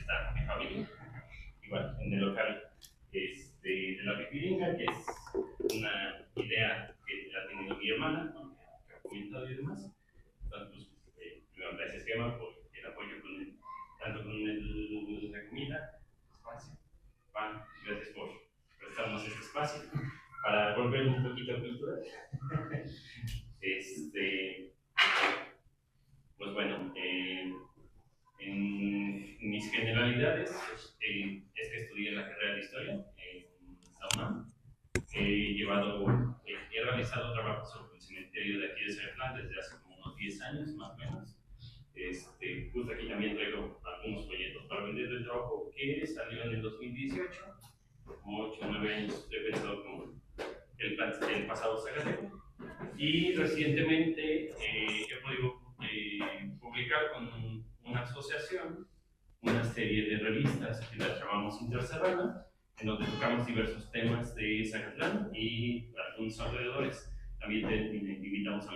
está mi familia, igual en el local de la pipiringa, que es una idea que ha tenido mi hermana, ¿no? Que ha comentado y demás. Entonces, pues, primero, gracias, Gemma, por el apoyo tanto con la comida, espacio, pan, gracias por prestarnos este espacio para volver un poquito cultural. Pues bueno, en mis generalidades es que estudié la carrera de historia en la UNAM. He realizado trabajos sobre el cementerio de aquí de Zacatlán desde hace como unos 10 años, más o menos. Justo aquí también traigo algunos folletos para vender del trabajo que salió en el 2018. Como 8 o 9 años he pensado como el pasado Zacatecas. Y recientemente he podido publicar con una asociación una serie de revistas que las llamamos Interserrana, en donde tocamos diversos temas de Zacatlán y algunos alrededores. También invitamos a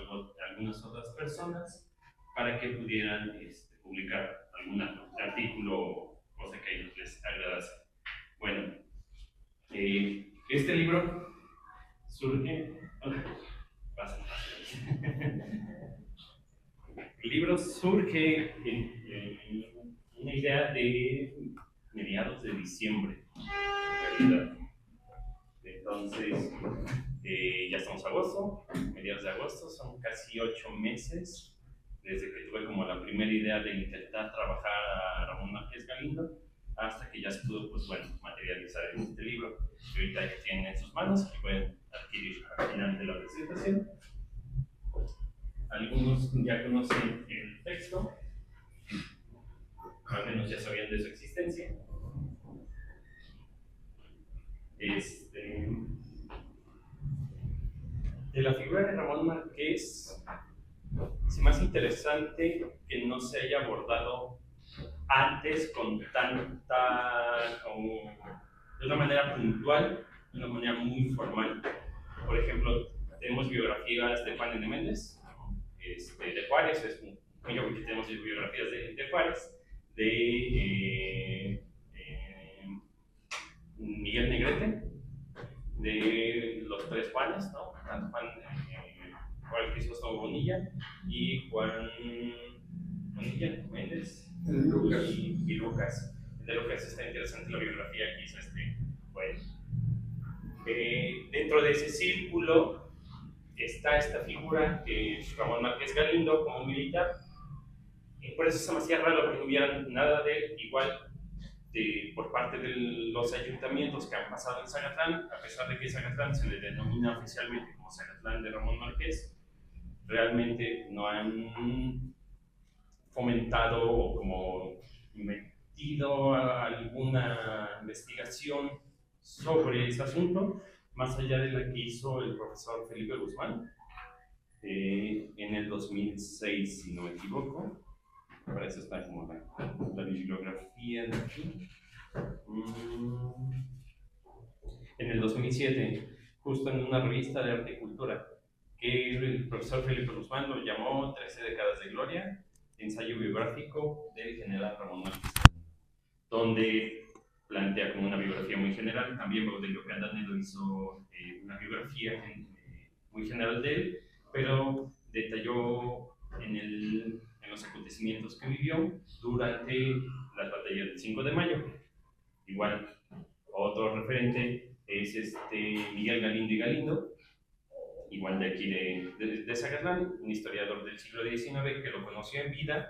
algunas otras personas para que pudieran publicar algún artículo o cosa que a ellos les agradase. Bueno, este libro surge... Pasa. El libro surge en una idea de mediados de diciembre, en realidad. Entonces, ya estamos en agosto, mediados de agosto, son casi 8 meses desde que tuve como la primera idea de intentar trabajar a Ramón Márquez Galindo, hasta que ya se pudo, pues bueno, materializar en este libro, que ahorita ya tienen en sus manos, que pueden adquirir al final de la presentación. Algunos ya conocen el texto, al menos ya sabían de su existencia. De la figura de Ramón Márquez, es más interesante que no se haya abordado antes de una manera puntual, de una manera muy formal. Por ejemplo, tenemos biografías de Juan N. Méndez, de Juárez, es muy obvio que tenemos biografías de Juárez, de Miguel Negrete, de los tres Juanes, ¿no? Juan Crisóstomo Bonilla y Juan Bonilla Méndez y Lucas. El de Lucas está interesante la biografía que hizo bueno. Dentro de ese círculo está esta figura que es Ramón Márquez Galindo como militar. Por eso se me hacía raro que no hubiera nada de él, igual por parte de los ayuntamientos que han pasado en Zacatlán, a pesar de que Zacatlán se le denomina oficialmente como Zacatlán de Ramón Márquez, realmente no han fomentado o como metido a alguna investigación sobre ese asunto, más allá de la que hizo el profesor Felipe Guzmán en el 2006, si no me equivoco. Para eso está como la bibliografía de aquí. En el 2007, justo en una revista de arte y cultura, que el profesor Felipe Guzmán lo llamó 13 décadas de gloria, ensayo biográfico del general Ramón Márquez, donde plantea como una biografía muy general. También Baudelaire Candanelo hizo una biografía muy general de él, pero detalló en los acontecimientos que vivió durante las batallas del 5 de mayo. Igual, otro referente es Miguel Galindo y Galindo, igual de aquí de Zacatlán, un historiador del siglo XIX que lo conoció en vida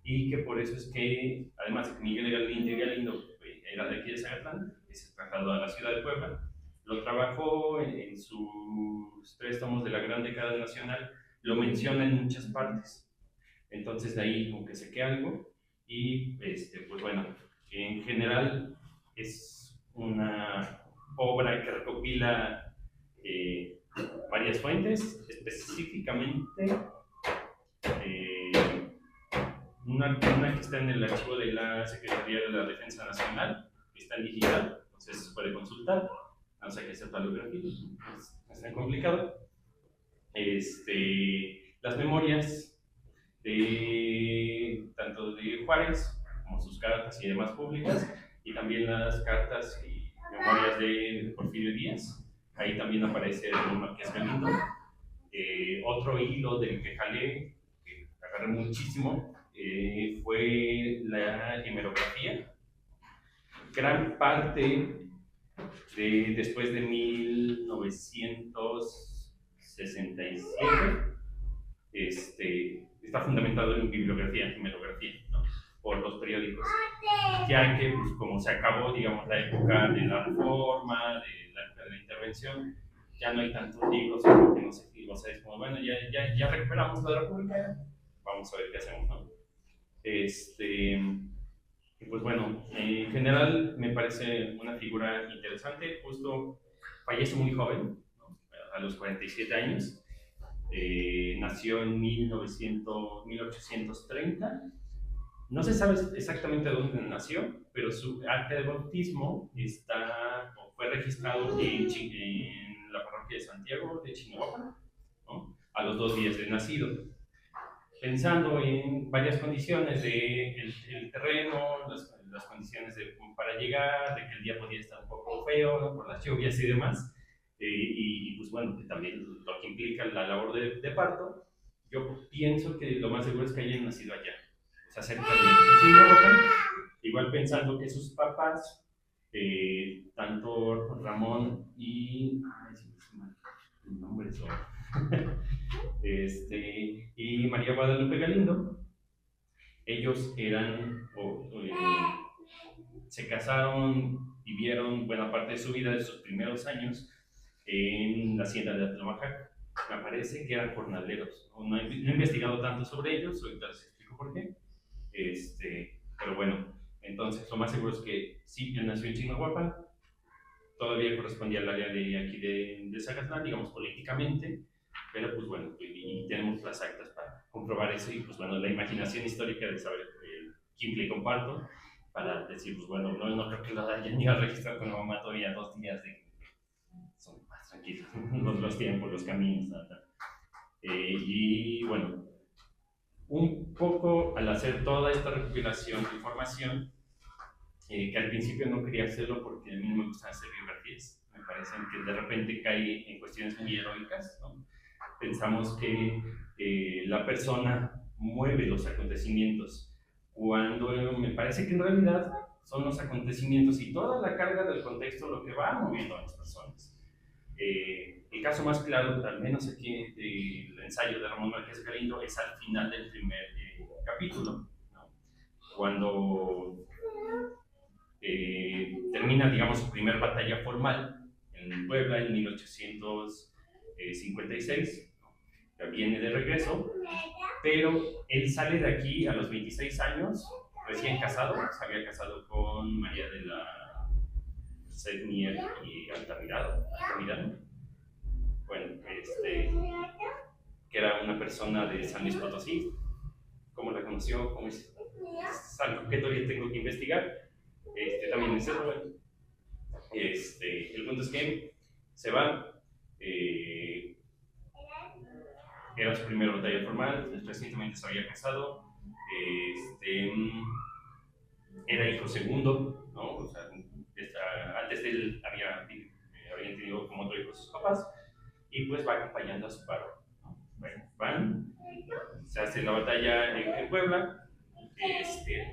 y que por eso es que, además de que Miguel Galindo y Galindo era de aquí de Zacatlán, se trasladó a la ciudad de Puebla, lo trabajó en sus 3 tomos de la Gran Década Nacional, lo menciona en muchas partes. Entonces de ahí como que saqué algo y pues bueno, en general es una obra que recopila varias fuentes, específicamente una que está en el archivo de la Secretaría de la Defensa Nacional, que está en digital, entonces se puede consultar, no sé qué sepa lo gráfico, no es tan complicado. Las memorias tanto de Juárez como sus cartas y demás públicas, y también las cartas y memorias de Porfirio Díaz. Ahí también aparece Ramón Márquez Galindo. Otro hilo del que jalé, que agarré muchísimo, fue la hemerografía. Gran parte después de 1967 está fundamentado en bibliografía, hemerografía, ¿no? Por los periódicos, ya que pues, como se acabó, digamos, la época de la reforma, de la época de la intervención, ya no hay tantos libros, porque no sé, o sea, es como, bueno, ya recuperamos la República, vamos a ver qué hacemos, ¿no? Y pues bueno, en general me parece una figura interesante. Justo fallece muy joven, ¿no? A los 47 años. Nació en 1830. No se sabe exactamente dónde nació, pero su acta de bautismo fue registrado en la parroquia de Santiago de Chignahuapan, ¿no? A los 2 días de nacido. Pensando en varias condiciones de el terreno, las condiciones para llegar, de que el día podía estar un poco feo, ¿no? Por las lluvias y demás, y pues bueno, que también lo que implica la labor de parto, yo pienso que lo más seguro es que hayan nacido allá, o sea, cerca de Chignahuapan, igual pensando que sus papás, tanto Ramón y... Ay, si el nombre es y María Guadalupe Galindo, ellos se casaron, vivieron buena parte de su vida, de sus primeros años, en la hacienda de Atlomajac. Me parece que eran jornaleros. No he investigado tanto sobre ellos, ahorita les explico por qué. Pero bueno, entonces lo más seguro es que sí, él nació en Chignahuapan, todavía correspondía al área de aquí de Zacatlán, digamos políticamente, pero pues bueno, y tenemos las actas para comprobar eso, y pues bueno, la imaginación histórica de saber qué implica un parto, para decir, pues bueno, no creo que lo hayan ido a registrar con la mamá todavía 2 días de... Son más tranquilos los tiempos, los caminos, nada. Y bueno, un poco al hacer toda esta recopilación de información, que al principio no quería hacerlo porque a mí no me gusta hacer biografías, me parecen que de repente cae en cuestiones muy heroicas, ¿no? Pensamos que la persona mueve los acontecimientos, cuando me parece que en realidad son los acontecimientos y toda la carga del contexto lo que va moviendo a las personas. El caso más claro, al menos aquí del ensayo de Ramón Márquez Galindo, es al final del primer capítulo, ¿no? Cuando termina, digamos, su primera batalla formal en Puebla en 1856, viene de regreso, pero él sale de aquí a los 26 años, recién casado, se había casado con María de la Sedmier y Altamirano, bueno, que era una persona de San Luis Potosí. ¿Cómo la conoció? ¿Cómo es algo que todavía tengo que investigar? También en Cerro. El punto es que se va, era su primera batalla formal, recientemente se había casado, era hijo segundo, ¿no? O sea, antes de él habían tenido como otro hijo sus papás, y pues va acompañando a su paro, ¿no? Bueno, se hace la batalla en Puebla,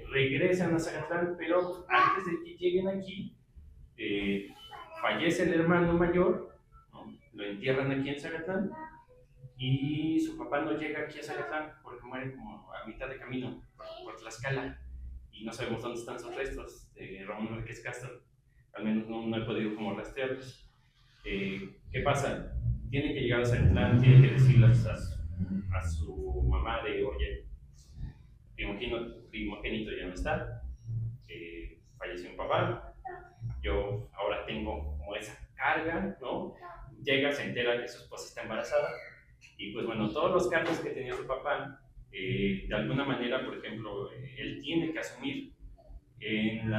regresan a Zacatlán, pero antes de que lleguen aquí, fallece el hermano mayor, ¿no? Lo entierran aquí en Zacatlán, y su papá no llega aquí a Zacatlán porque muere como a mitad de camino por Tlaxcala, y no sabemos dónde están sus restos de Ramón Márquez Castro, al menos no he podido como rastrearlos. ¿Qué pasa? Tiene que llegar a Zacatlán, tiene que decirle a su mamá de, oye, primogénito ya no está, falleció mi papá, yo ahora tengo como esa carga, ¿no? Llega, se entera que su esposa está embarazada, y pues bueno, todos los cargos que tenía su papá, de alguna manera, por ejemplo, él tiene que asumir en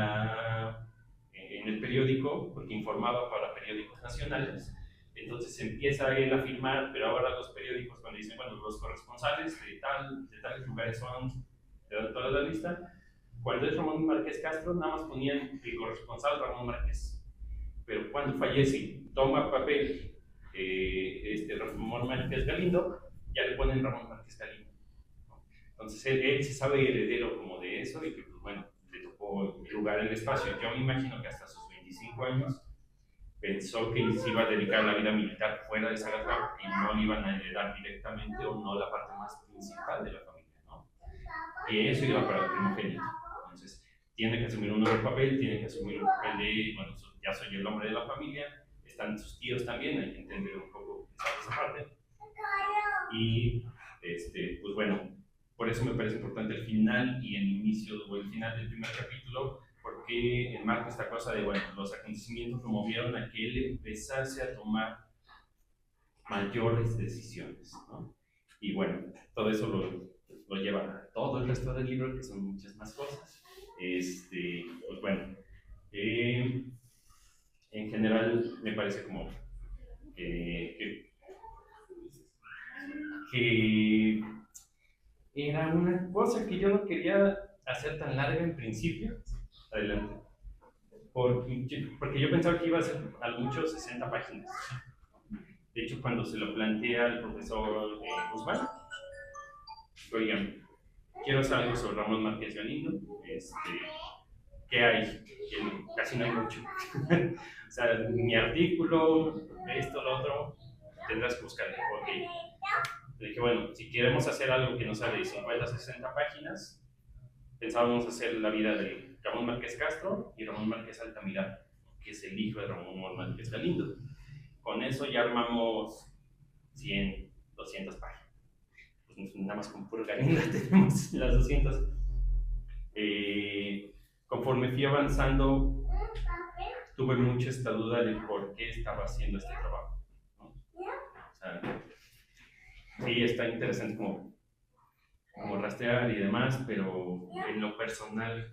el periódico, porque informaba para periódicos nacionales. Entonces empieza él a firmar, pero ahora los periódicos, cuando dicen, bueno, los corresponsales de tales lugares son, te dan toda la lista, Cuando es Ramón Márquez Castro, nada más ponían el corresponsal Ramón Márquez. Pero cuando fallece, toma papel Ramón Márquez Galindo, ya le ponen Ramón Márquez Galindo. Entonces él se sabe heredero como de eso y que, pues bueno, le tocó lugar en el espacio. Yo me imagino que hasta sus 25 años pensó que se iba a dedicar a la vida militar fuera de Zagatlan y no le iban a heredar directamente o no la parte más principal de la familia, ¿no? Y eso iba para el primogénito. Entonces, tiene que asumir un nuevo papel, tiene que asumir un papel de, bueno, ya soy el hombre de la familia, están sus tíos también, hay que entender un poco esa parte. Y, pues bueno, por eso me parece importante el final y el inicio o el final del primer capítulo, porque enmarca esta cosa de, bueno, los acontecimientos lo movieron a que él empezase a tomar mayores decisiones, ¿no? Y bueno, todo eso lo lleva a todo el resto del libro, que son muchas más cosas. Pues bueno, en general me parece como que era una cosa que yo no quería hacer tan larga en principio. Adelante. Porque yo pensaba que iba a ser a mucho 60 páginas. De hecho, cuando se lo plantea el profesor Guzmán, oigan, quiero hacer algo sobre Ramón Márquez Galindo. ¿Qué hay? Casi no hay mucho. O sea, mi artículo, esto, lo otro, tendrás que buscarlo. Ok. Le dije, bueno, si queremos hacer algo que no sea de 50 a 60 páginas, pensábamos hacer la vida de Ramón Márquez Castro y Ramón Márquez Altamirano, que es el hijo de Ramón Márquez Galindo. Con eso ya armamos 100, 200 páginas. Pues nada más con puro Galindo tenemos las 200. Conforme fui avanzando, tuve mucho esta duda de por qué estaba haciendo este trabajo, ¿no? O sea, sí, está interesante como rastrear y demás, pero en lo personal,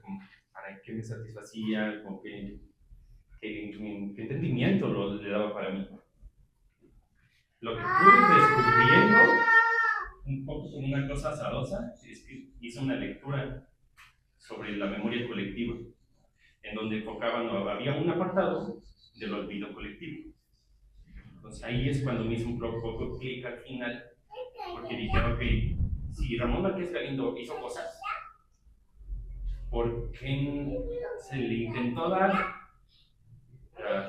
¿para qué me satisfacía? Como que entendimiento le daba para mí. Lo que fui descubriendo, un poco como una cosa azarosa, es que hice una lectura sobre la memoria colectiva, en donde enfocaban, había un apartado del olvido colectivo. Entonces ahí es cuando me hizo un poco clic al final, porque dije, ok, si Ramón Márquez Galindo hizo cosas, ¿por qué se le intentó dar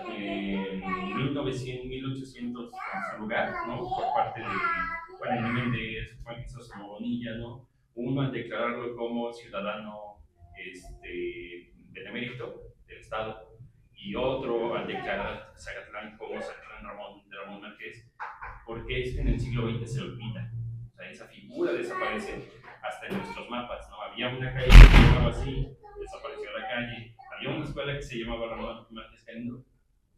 en 1900, 1800 en su lugar, ¿no? Por parte de Juan Menéndez, Juan Crisóstomo Bonilla, ¿no? Uno al declararlo como ciudadano benemérito del Estado y otro al declarar Zacatlán como Zacatlán de Ramón Márquez, porque es que en el siglo XX se olvida. O sea, esa figura desaparece hasta en nuestros mapas, ¿no? Había una calle que se llamaba así, desapareció la calle. Había una escuela que se llamaba Ramón Márquez Galindo,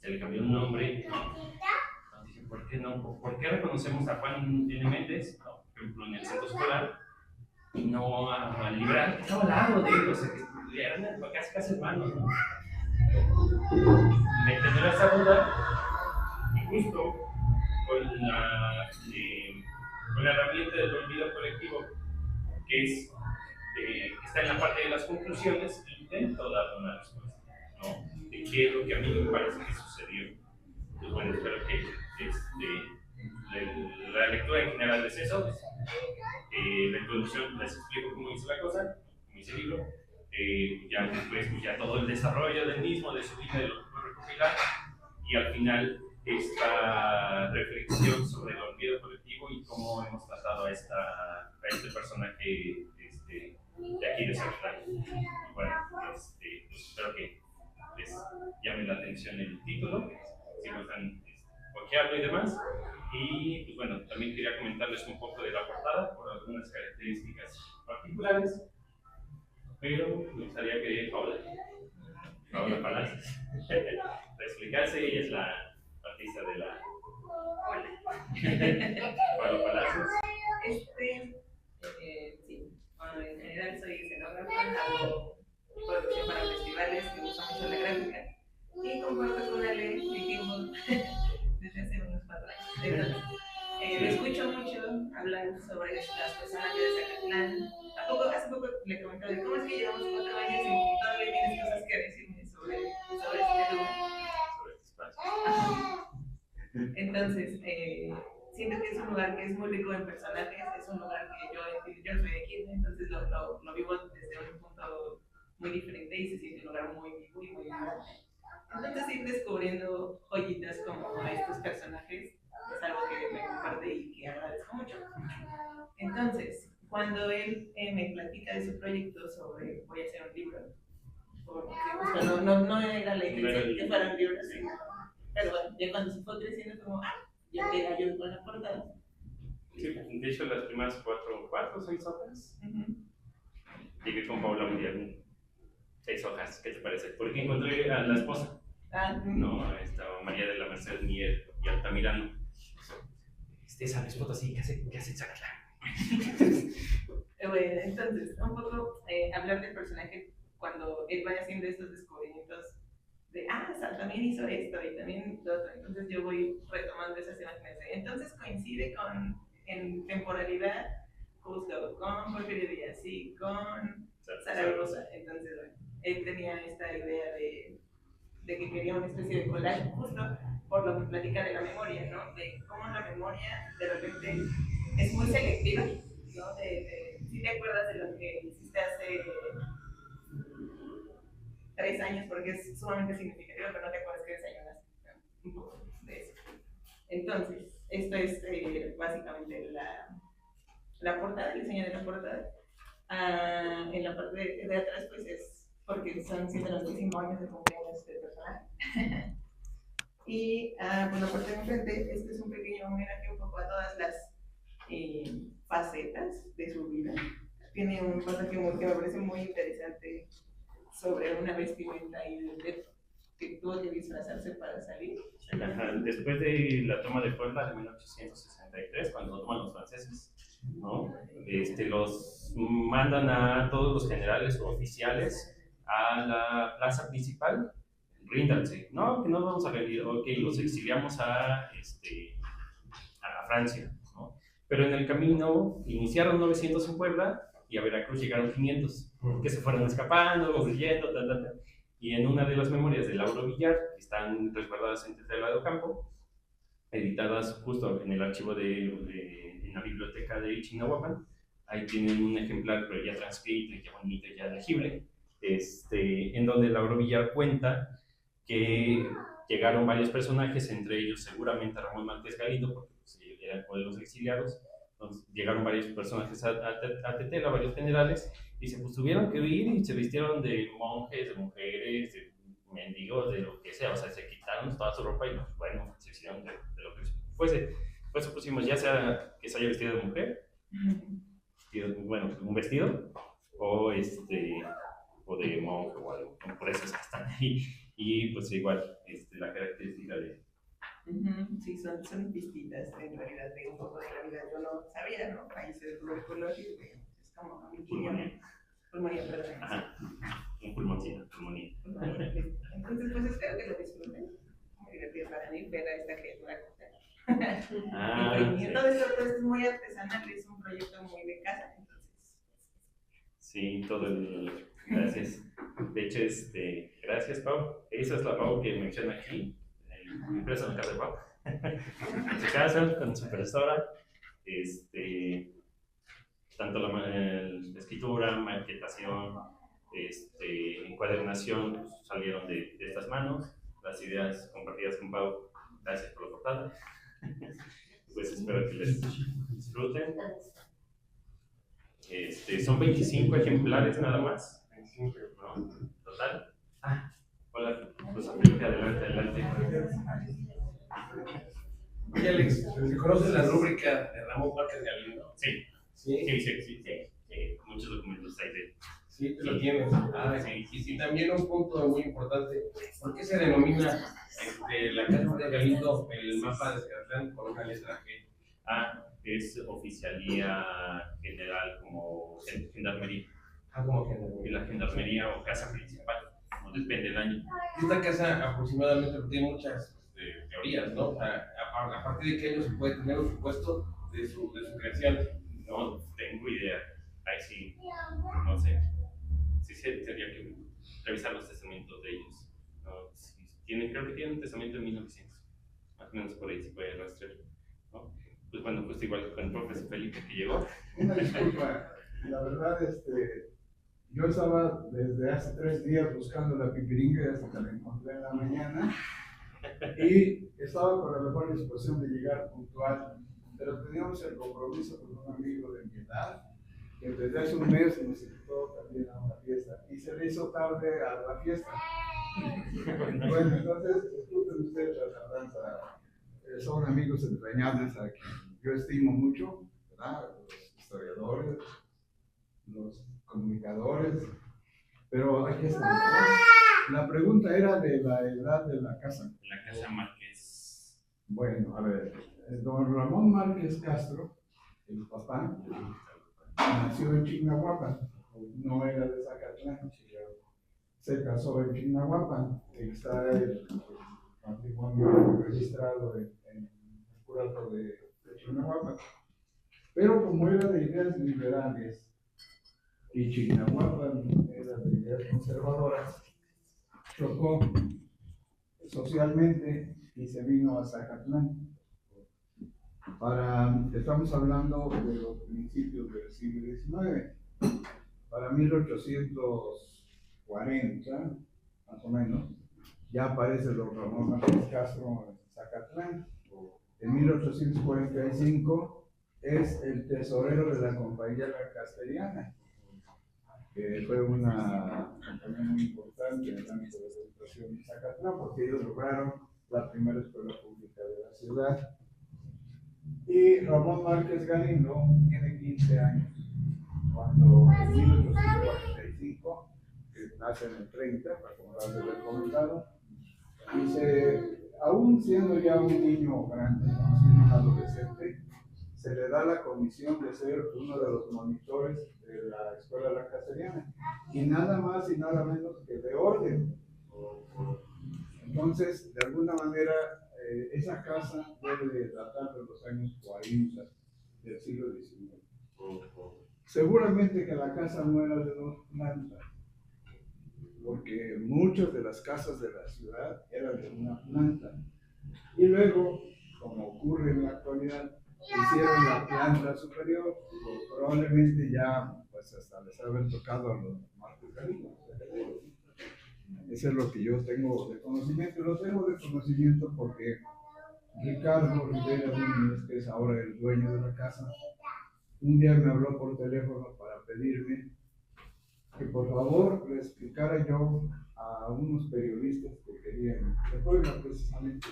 se le cambió el nombre. Entonces dije, ¿por qué no? ¿Por qué reconocemos a Juan N. Méndez, ¿no? Por ejemplo, en el centro escolar, y no al liberal que estaba al lado de él? O sea, que eran casi hermanos, ¿no? Me generó esa duda, y justo con la herramienta del olvido colectivo, que está en la parte de las conclusiones, intento dar una respuesta, ¿no? De qué es lo que a mí me parece que sucedió. Pues bueno, espero que la lectura en general es eso. La introducción les explico cómo hice la cosa, cómo hice el libro. Ya después, pues ya todo el desarrollo del mismo, de su vida, de lo que puedo recopilar. Y al final, esta reflexión sobre el olvido colectivo y cómo hemos tratado a este personaje de aquí de Zacatlán. Bueno, pues espero que les llame la atención el título, si gustan hojearlo y demás. Y pues bueno, también quería comentarles un poco de la portada por algunas características particulares, pero me gustaría que Paola Palacios explicarse. Ella es la artista de la... Hola. Paola Palacios. Sí, bueno, en general soy escenógrafa, hago producción para festivales, me gusta mucho la gráfica y comparto con Ale mi tiempo desde hace unos 4 años. Entonces, me escucho mucho hablar sobre las personas de Zacatlán. Hace poco le comentaba de cómo es es que llevamos 4 años y todavía tienes cosas que decirme sobre este lugar. Sobre este espacio. Entonces, siento que es un lugar que es muy rico en personajes, es un lugar que yo soy de aquí, entonces lo vivo desde un punto muy diferente y se siente un lugar muy vivo y muy vibrante. Entonces, ir descubriendo joyitas como a estos personajes es algo que me comparte y que agradezco mucho. Entonces, cuando él me platica de su proyecto sobre voy a hacer un libro, porque justo no era la intención que fuera un libro, sino, pero bueno, ya cuando se fue creciendo como, ya te ayudo con la portada. Sí, de hecho las primeras 4 o 6 hojas, llegué con Paula un día, 6 hojas, ¿qué te parece? Porque encontré a la esposa, no, estaba María de la Merced Mier y Altamirano. Esa esposa así, ¿qué hace Zacatla? Bueno, entonces, un poco hablar del personaje cuando él vaya haciendo estos descubrimientos de, también hizo esto y también lo otro. Entonces yo voy retomando esas imágenes. Entonces coincide en temporalidad justo con Porfirio Díaz y con Zaragoza. Entonces, bueno, él tenía esta idea de que quería una especie de collage justo por lo que platica de la memoria, ¿no? De cómo la memoria de repente es muy selectiva, ¿no? Si te acuerdas de lo que hiciste hace 3 años, porque es sumamente significativo, pero no te acuerdas que desayunaste, ¿no? Un poco de eso. Entonces, esto es básicamente la portada, el diseño de la portada. En la parte de atrás, pues es porque son 195 años de cumpleaños del personaje. Y por la parte de enfrente, este es un pequeño homenaje un poco a todas las facetas de su vida. Tiene un pasaje que me parece muy interesante sobre una vestimenta y que tuvo que disfrazarse para salir. Después de la toma de Puebla de 1863, cuando toman los franceses, ¿no? Los mandan a todos los generales o oficiales a la plaza principal, ríndanse, no, que no vamos a rendir, ok, los exiliamos a Francia, ¿no? Pero en el camino iniciaron 900 en Puebla y a Veracruz llegaron 500, que se fueron escapando, huyendo, y en una de las memorias de Lauro Villar, que están resguardadas en Tetela de Ocampo, editadas justo en el archivo en la biblioteca de Ichinahuapan, ahí tienen un ejemplar, pero ya transcrito, ya bonito, ya legible, en donde Lauro Villar cuenta que llegaron varios personajes, entre ellos seguramente Ramón Márquez Galindo, porque pues, eran uno de los exiliados. Entonces, llegaron varios personajes a Tetela, varios generales, y se pues, tuvieron que huir y se vistieron de monjes, de mujeres, de mendigos, de lo que sea, o sea, se quitaron toda su ropa y pues, bueno, se hicieron de lo que fuese. Por eso pusimos ya sea que se haya vestido de mujer, bueno, un vestido, o de monje o algo, por eso es que están ahí. Y pues igual, la característica de... Sí, son pistitas en realidad de un poco de la vida. Yo no sabía, ¿no? Países de tuberculosis, es como pulmonía, perdón. Ajá, un pulmonía. Entonces, pues espero que lo disfruten. Muy divertido para mí ver a esta criatura. Sí. Todo esto es muy artesanal, es un proyecto muy de casa, entonces. Sí, gracias. De hecho, gracias, Pau. Esa es la Pau que menciona aquí, impresa en la casa de Pau. En su casa, con su impresora, tanto la escritura, maquetación, encuadernación, pues, salieron de estas manos. Las ideas compartidas con Pau, gracias por la portada. Pues espero que les disfruten. Son 25 ejemplares nada más. 25, ¿no? Total. Hola, pues adelante. Oye, Alex, ¿conoces la rúbrica de Ramón Márquez Galindo? Sí. Sí. Muchos documentos hay de... Sí, tú lo tienes. Sí. Y también un punto muy importante, ¿por qué se denomina la Casa Márquez Galindo el mapa de Zacatlán con una letra G? Es oficialía general como gendarmería. Como gendarmería. Y la gendarmería o casa principal, no depende del año. Esta casa aproximadamente tiene muchas teorías, ¿no? O sea, a partir de qué año se puede tener un supuesto de su creación. No tengo idea. Ahí sí, no sé. tendría que revisar los testamentos de ellos. ¿No? Creo que tienen un testamento de 1900, más o menos por ahí se puede rastrear. ¿No? Pues bueno, pues igual con el profesor Felipe que llegó. Una disculpa, la verdad, yo estaba desde hace 3 días buscando la pipiringa hasta que la encontré en la mañana y estaba con la mejor disposición de llegar puntual, pero teníamos el compromiso con un amigo de mi edad que desde hace un mes nos invitó también a una fiesta y se le hizo tarde a la fiesta. Bueno, entonces, disculpen ustedes la tardanza, son amigos entrañables a quien yo estimo mucho, ¿verdad? Los historiadores, los comunicadores, pero aquí está. La pregunta era de la edad de la casa. La casa Márquez. Bueno, a ver, don Ramón Márquez Castro, el papá, nació en Chignahuapan, no era de Zacatlán, se casó en Chignahuapan, está el patrimonio registrado en el curato de Chignahuapan. Pero como era de ideas liberales y Chignahuapan era de ideas conservadoras, chocó socialmente y se vino a Zacatlán. Estamos hablando de los principios del siglo XIX. Para 1840, más o menos, ya aparece don Ramón Márquez Castro en Zacatlán. En 1845 es el tesorero de la Compañía Castellana, que fue una compañía muy importante en el ámbito de la educación en Zacatlán, porque ellos lograron la primera escuela pública de la ciudad. Y Ramón Márquez Galindo tiene 15 años, cuando en 1845, que nace en el 30, como lo había comentado, y aún siendo ya un niño grande, siendo un adolescente, se le da la comisión de ser uno de los monitores de la escuela lancasteriana, y nada más y nada menos que de orden. Entonces, de alguna manera, esa casa debe datar de los años 40 del siglo XIX. Seguramente que la casa no era de 2 plantas, porque muchas de las casas de la ciudad eran de una planta. Y luego, como ocurre en la actualidad, hicieron la planta superior, probablemente ya pues hasta les haber tocado a los Márquez Galindo. Eso es lo que yo tengo de conocimiento. Lo tengo de conocimiento porque Ricardo Rivera Núñez, que es ahora el dueño de la casa, un día me habló por teléfono para pedirme que por favor le explicara yo a unos periodistas que querían, de Puebla precisamente,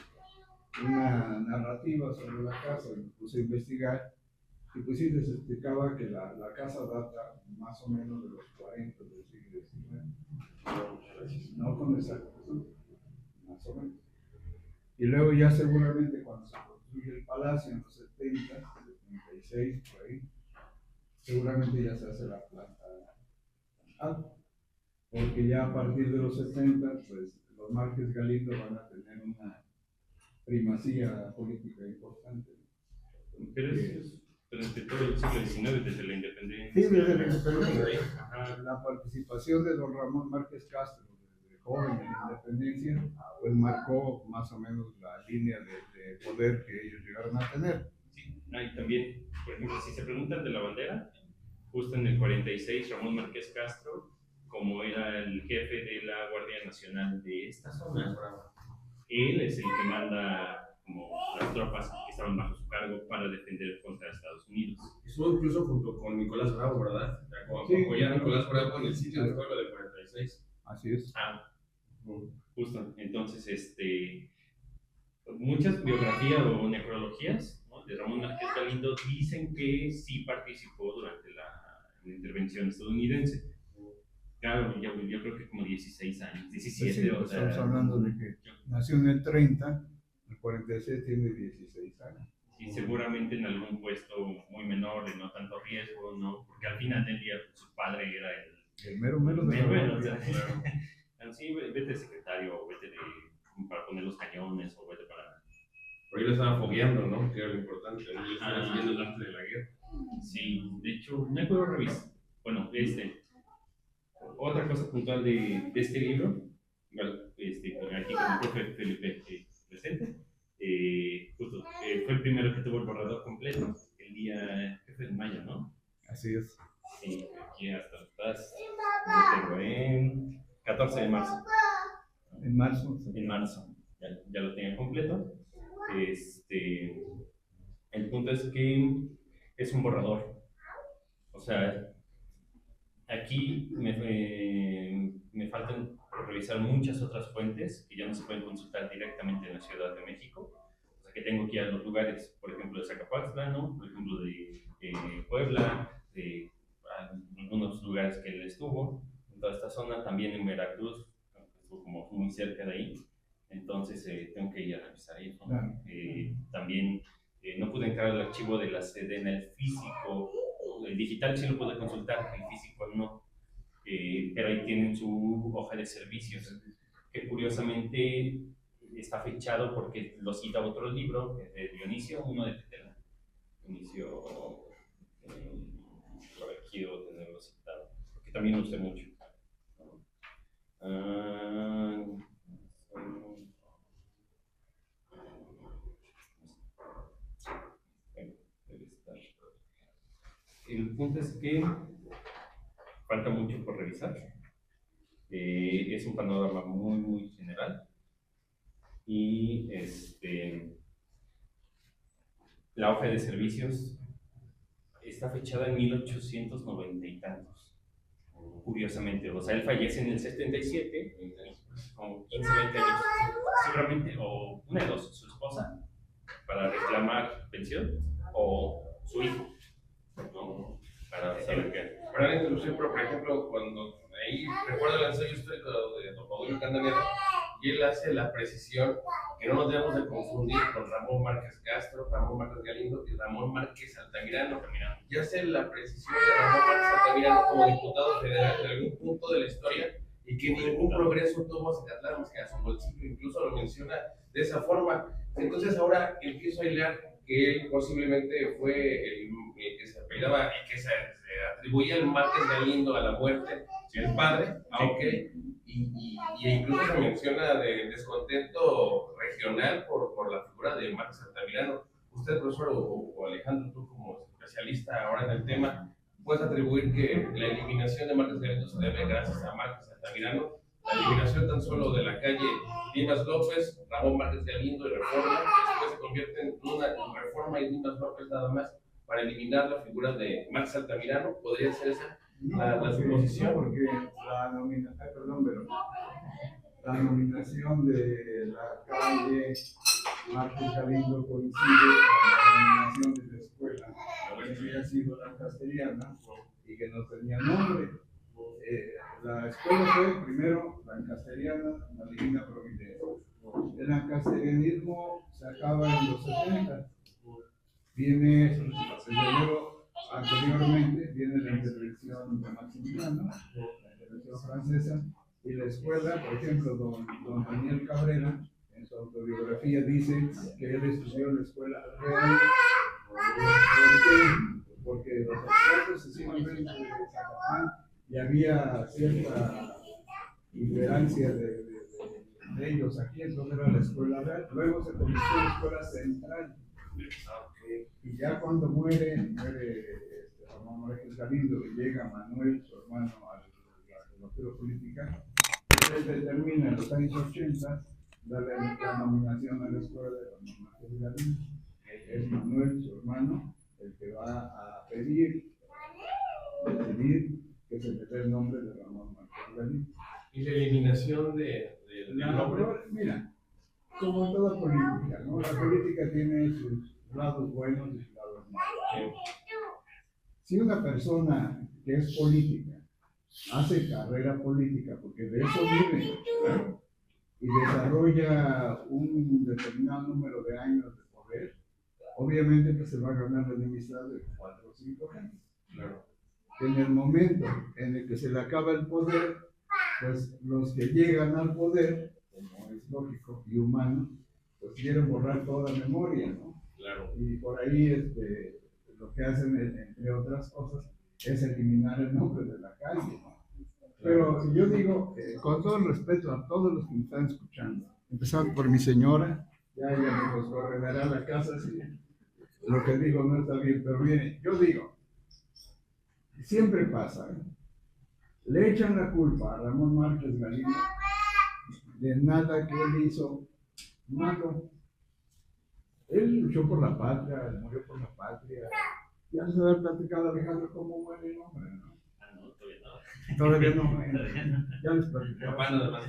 una narrativa sobre la casa. Me puse a investigar y pues sí les explicaba que la casa data más o menos de los 40 del siglo XIX. No con exactitud, más o menos. Y luego ya seguramente cuando se construye el palacio en los 70, 76, por ahí, seguramente ya se hace la planta alta. Porque ya a partir de los 70, pues los Márquez Galindo van a tener una primacía política importante. Pero es durante todo el siglo XIX, desde la independencia. Sí, desde la independencia. La participación de don Ramón Márquez Castro, desde joven en la independencia, pues marcó más o menos la línea de poder que ellos llegaron a tener. Sí, y también, por ejemplo, si se preguntan de la bandera, justo en el 46, Ramón Márquez Castro, como era el jefe de la Guardia Nacional de esta zona, él es el que manda como las tropas que estaban bajo su cargo para defender contra Estados Unidos. Estuvo incluso junto con Nicolás Bravo, ¿verdad? Como Sí, apoyar a Nicolás Bravo en el sitio de Puebla del 46. Así es. Justo. Entonces, muchas biografías o necrologías, ¿no?, de Ramón Márquez Galindo dicen que sí participó durante la intervención estadounidense. Claro, yo creo que como 16 años, 17. Sí, pues estamos hablando de que nació en el 30, el 46 tiene 16 años. Sí, seguramente en algún puesto muy menor, de no tanto riesgo, ¿no? Porque al final del día su padre era el mero de la guardia. Sí, vete de secretario, o vete para poner los cañones, o vete para... Por ahí lo estaba fogueando, ¿no? Que era lo importante, ¿no? Le estaba siguiendo el arte de la guerra. Sí, de hecho, no puedo revisar. Bueno, Otra cosa puntual de este libro, igual, aquí con el profe Felipe presente, justo, fue el primero que tuvo el borrador completo, el día, ¿qué fue? En mayo, ¿no? Así es. Sí, aquí hasta atrás, lo tengo en 14 de marzo. En marzo. En marzo, ya lo tenía completo. El punto es que es un borrador. O sea, aquí me faltan revisar muchas otras fuentes que ya no se pueden consultar directamente en la Ciudad de México. O sea, que tengo que ir a los lugares, por ejemplo, de Zacapuaxtla, ¿no? Por ejemplo, de Puebla, de algunos lugares que él estuvo, en toda esta zona, también en Veracruz, estuvo como muy cerca de ahí. Entonces, tengo que ir a revisar eso. Claro. También no pude entrar al archivo de la Sedena, el físico. El digital sí lo pude consultar, el físico no. Pero ahí tienen su hoja de servicios, que curiosamente está fechado porque lo cita otro libro, de Dionisio, uno de Tetela. Dionisio, a ver, quiero tenerlo citado, porque también lo usé mucho. El punto es que falta mucho por revisar. Es un panorama muy, muy general. Y la hoja de servicios está fechada en 1890 y tantos, curiosamente. O sea, él fallece en el 77, con 15, 20 años, seguramente, o una de dos, su esposa, para reclamar pensión, o su hijo, ¿no? Para saber qué. Para la introducción, pero por ejemplo, cuando ahí recuerdo el ensayo histórico de Don Paulino Candanero, y él hace la precisión que no nos debemos de confundir con Ramón Márquez Castro, Ramón Márquez Galindo y Ramón Márquez Altamirano. Y hace la precisión de Ramón Márquez Altamirano como diputado federal en algún punto de la historia y que ningún progreso tuvo Zacatlán más que a su bolsillo, incluso lo menciona de esa forma. Entonces ahora empiezo a hilar que él posiblemente fue el que se apellidaba y que se atribuía el Márquez Galindo a la muerte del padre, aunque y incluso se menciona de descontento regional por la figura de Márquez Altamirano. Usted, profesor, o Alejandro, tú como especialista ahora en el tema, puedes atribuir que la eliminación de Márquez Galindo se debe gracias a Márquez Altamirano, la eliminación tan solo de la calle Dimas López, Ramón Márquez Galindo y Reforma, después se convierte en una Reforma y Dimas López nada más para eliminar la figura de Márquez Altamirano. ¿Podría ser esa la suposición? Porque la nominación de la calle Márquez Galindo coincide con la nominación de la escuela, que había sido la castellana y que no tenía nombre. La escuela fue primero la castellana, la Divina Providencia. El castellanismo se acaba en los 70. Viene primero, anteriormente, viene la intervención de Maximiliano, la intervención francesa, y la escuela, por ejemplo, don Daniel Cabrera, en su autobiografía dice que él estudió en la escuela real. Porque los expertos se siguen de Zacatlán y había cierta intolerancia de ellos aquí, entonces era la escuela real. Luego se convirtió en la escuela central. Y ya cuando muere Ramón Márquez Galindo y llega Manuel, su hermano, a la jefatura política, él determina en los años 80 darle la nominación a la escuela de Ramón Márquez Galindo. Es Manuel, su hermano, el que va a decidir que se le dé el nombre de Ramón Márquez Galindo. Y la eliminación del nombre. Mira, como toda política, ¿no? La política tiene sus lados buenos y sus lados malos. Si una persona que es política hace carrera política, porque de eso vive, ¿claro? Y desarrolla un determinado número de años de poder, obviamente que se va a ganar la enemistad de 4 o 5 años. Claro. En el momento en el que se le acaba el poder, pues los que llegan al poder, como es lógico y humano, pues quieren borrar toda memoria, ¿no? Claro. Y por ahí lo que hacen, entre otras cosas, es eliminar el nombre de la calle, ¿no? Pero yo digo, con todo el respeto a todos los que me están escuchando, empezando por mi señora, ya ella me los correrá a la casa si lo que digo no está bien, pero mire, yo digo, siempre pasa, le echan la culpa a Ramón Márquez Galindo de nada que él hizo malo. Él luchó por la patria, él murió por la patria. Ya se haber platicado Alejandro cómo muere el hombre, ¿no? Todavía no muere. Ya les platicaba.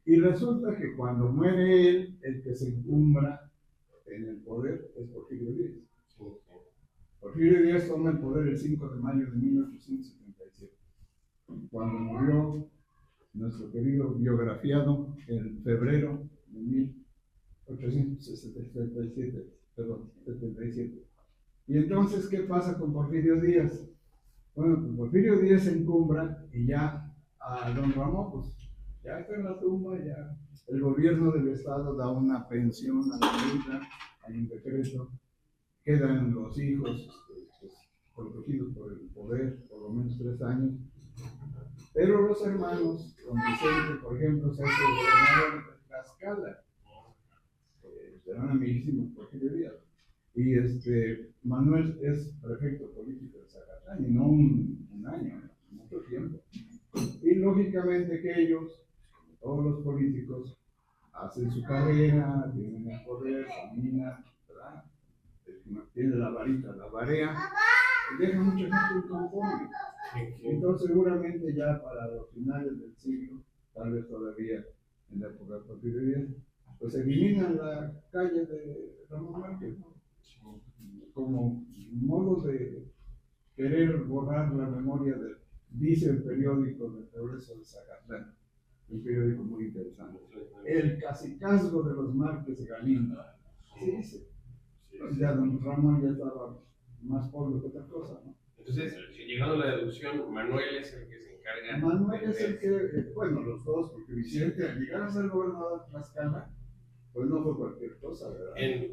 Y resulta que cuando muere él, el que se encumbra en el poder es Porfirio Díaz. Porfirio Díaz toma el poder el 5 de mayo de 1877. Cuando murió nuestro querido biografiado en febrero de 1877. Y entonces, ¿qué pasa con Porfirio Díaz? Bueno, pues Porfirio Díaz se encumbra y ya a don Ramón, pues ya está en la tumba, ya el gobierno del estado da una pensión a la viuda, hay un decreto, quedan los hijos pues, protegidos por el poder por lo menos 3 años, pero los hermanos, don Vicente, por ejemplo, se hace gobernador de Tlaxcala, serán amiguísimos Porfirio Díaz. Y Manuel es prefecto político de Zacatán, y no un año, mucho tiempo. Y lógicamente que ellos, como todos los políticos, hacen su carrera, tienen el poder, dominan, ¿verdad? Tienen la varita, la varea, y dejan mucha gente inconforme. Entonces seguramente ya para los finales del siglo, tal vez todavía en la época de Porfirio Díaz, pues eliminan la calle de Ramón Márquez, ¿no? Como modo de querer borrar la memoria dice el periódico del Progreso de Zacatlán, un periódico muy interesante, el cacicazgo de los Márquez Galindo. Sí, dice. Ya don Ramón ya estaba más pobre que otra cosa, ¿no? Entonces, llegando a la deducción, Manuel es el que se encarga. Manuel es el que, bueno, los dos, porque Vicente al llegar a ser gobernador de Tlaxcala, pues no fue cualquier cosa, ¿verdad? El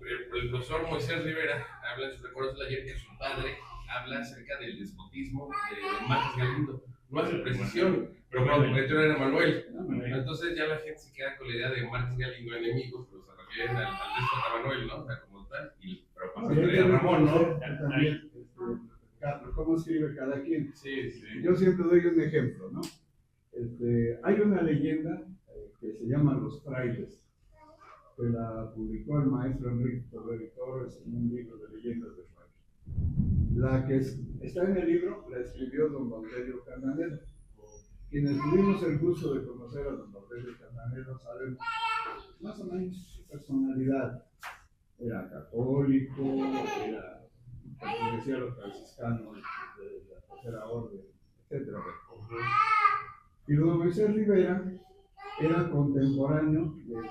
profesor Moisés Rivera habla en sus recuerdos de ayer que su padre habla acerca del despotismo de Márquez Galindo. No hace precisión, pero bueno, el director era Manuel. Entonces ya la gente se queda con la idea de Márquez Galindo enemigos, pero se refieren al déspota Manuel, ¿no? O sea, como tal, pero para a Ramón, ¿no? También, Carlos, ¿cómo escribe cada quien? Sí. Yo siempre doy un ejemplo, ¿no? Hay una leyenda que se llama Los Frailes, que la publicó el maestro Enrique Torres en un libro de leyendas de frailes. La que está en el libro la escribió don Baudelio Cardanero. Quienes tuvimos el gusto de conocer a don Baudelio Cardanero saben más o menos su personalidad. Era católico, pertenecía a los franciscanos de la Tercera Orden, etc. Y don Moisés Rivera era contemporáneo de don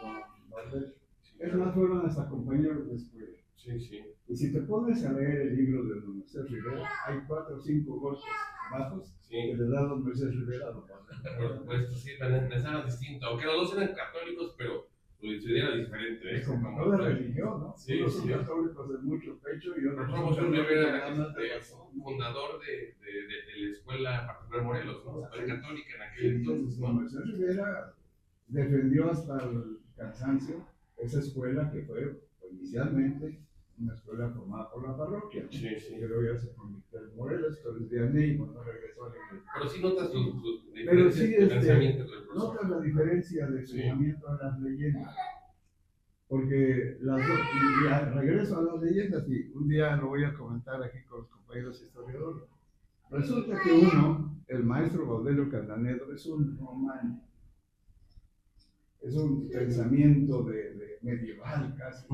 Baudelio. Es más, fueron hasta compañeros de escuela. Sí. Y si te pones a leer el libro de don Moisés Rivera, hay 4 o 5 golpes bajos que le da don Moisés Rivera a don Baudelio. Por supuesto, sí, pensaban distinto. Aunque los dos eran católicos, pero su idea era diferente. Es como toda religión, ¿no? Sí, unos sí. son católicos de mucho pecho y otros Profesor son Rivera católicos de fundador de la escuela particular Morelos, ¿no? Escuela católica en aquel entonces, don ¿no? Moisés Rivera defendió hasta el cansancio esa escuela que fue inicialmente una escuela formada por la parroquia, ¿no? Sí. Que luego ya se convirtió en Morelos, entonces de ahí y cuando regresó a la iglesia. Pero sí notas sus Pero diferencias sí, de pensamiento del profesor. notas la diferencia de pensamiento en las leyendas. Porque las dos, y ya regreso a las leyendas, y un día lo voy a comentar aquí con los compañeros historiadores. Resulta que uno, el maestro Baudelio Cardanero, es un romántico. Es un pensamiento de medieval casi.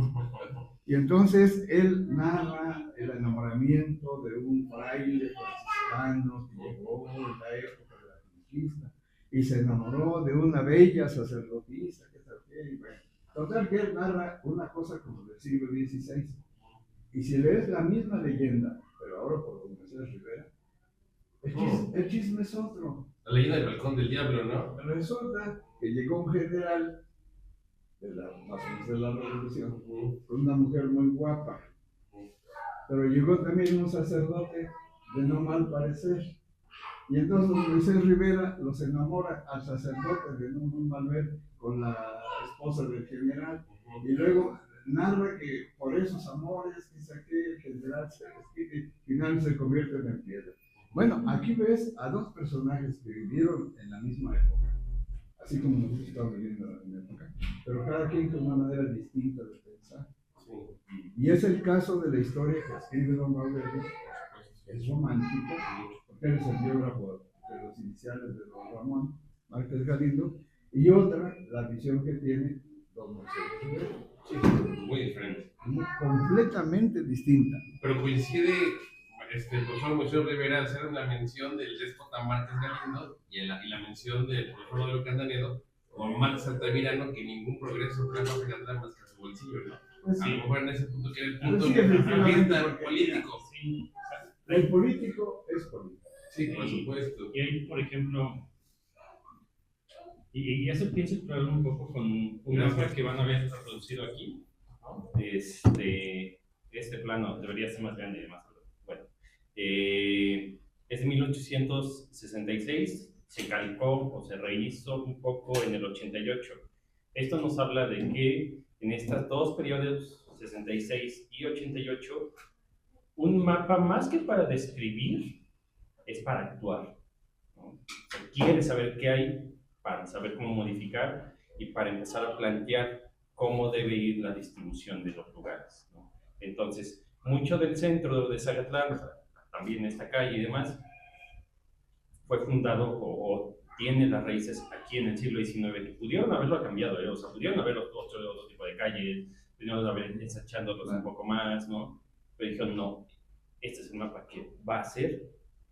Y entonces él narra el enamoramiento de un fraile franciscano que llegó en la época de la conquista y se enamoró de una bella sacerdotisa que tal que, bueno, total que él narra una cosa como del siglo XVI. Y si lees la misma leyenda, pero ahora por don Moisés Rivera, el chisme es otro. La leyenda del balcón del diablo, ¿no? Resulta que llegó un general de la revolución con una mujer muy guapa, pero llegó también un sacerdote de no mal parecer, Y entonces Moisés Rivera los enamora al sacerdote de no muy mal ver con la esposa del general. Y luego narra que por esos amores, quizá que el general final se convierte en piedra. Bueno, aquí ves a dos personajes que vivieron en la misma época, así como nosotros estamos viviendo en la época, pero cada quien con una manera distinta de pensar. Y es el caso de la historia que escribe Don Gaudí, es romántica, porque él es el biógrafo de los iniciales de Don Ramón Márquez Galindo, y otra, la visión que tiene Don Moisés Rivera. Sí, muy diferente. Completamente distinta. Pero coincide el profesor Moisés Rivera hacer la mención del déspota Márquez Galindo y la mención del profesor Rodrigo Candanedo con Marx Altamirano, que ningún progreso trajo a Canadá más que a su bolsillo, ¿no? Pues a sí. lo mejor en ese punto que era el punto Sí, efectivamente, político. Sí, El político es político. Sí, por supuesto. y ahí, por ejemplo, y eso pienso explorar un poco con un mapa que van a ver reproducido aquí, ¿no? Este plano debería ser más grande, más bueno. Es de 1866, se calcó o se rehizo un poco en el 88. Esto nos habla de que en estos dos periodos, 66 y 88, un mapa más que para describir, es para actuar, ¿no? Quiere saber qué hay, para saber cómo modificar y para empezar a plantear cómo debe ir la distribución de los lugares, ¿no? Entonces, mucho del centro de Zacatlán, también esta calle y demás, fue fundado o tiene las raíces aquí en el siglo XIX, que pudieron haberlo cambiado, o sea, pudieron haber otro tipo de calles, pudieron haber ensachándolos un poco más, ¿no? Pero dijeron, no, este es el mapa que va a ser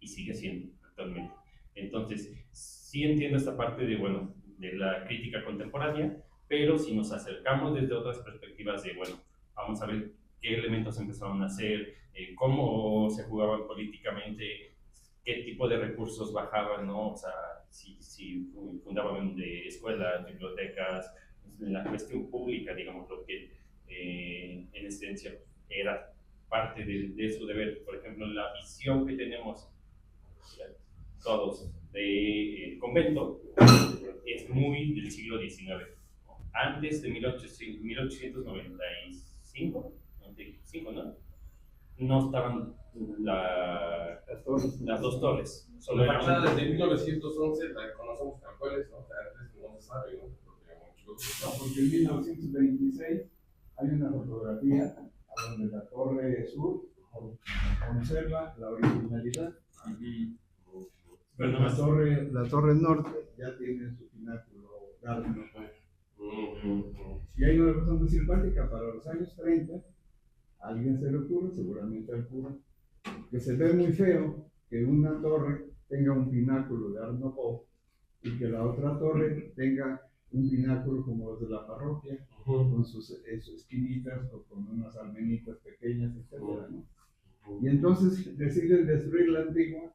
y sigue siendo actualmente. Entonces, sí entiendo esta parte de, bueno, de la crítica contemporánea, pero si nos acercamos desde otras perspectivas de, bueno, vamos a ver qué elementos empezaron a hacer, cómo se jugaban políticamente, qué tipo de recursos bajaban, ¿no? O sea, si fundaban de escuelas, bibliotecas, la cuestión pública, digamos, lo que en esencia era parte de su deber. Por ejemplo, la visión que tenemos todos del convento es muy del siglo XIX. Antes de 1895, ¿no? No estaban las dos torres. Solo la fachada desde 1911 la conocemos tal cual es, ¿no? O sea, antes no se sabe, ¿no? Porque en 1926 hay una fotografía donde la torre sur conserva la originalidad. Pero la torre norte ya tiene su pináculo gárdico. Y hay una razón muy simpática. Para los años 30, a alguien se le ocurre, seguramente al cura, que se ve muy feo que una torre tenga un pináculo de Art Nouveau y que la otra torre tenga un pináculo como los de la parroquia, con sus esquinitas o con unas almenitas pequeñas, etc., ¿no? Y entonces deciden destruir la antigua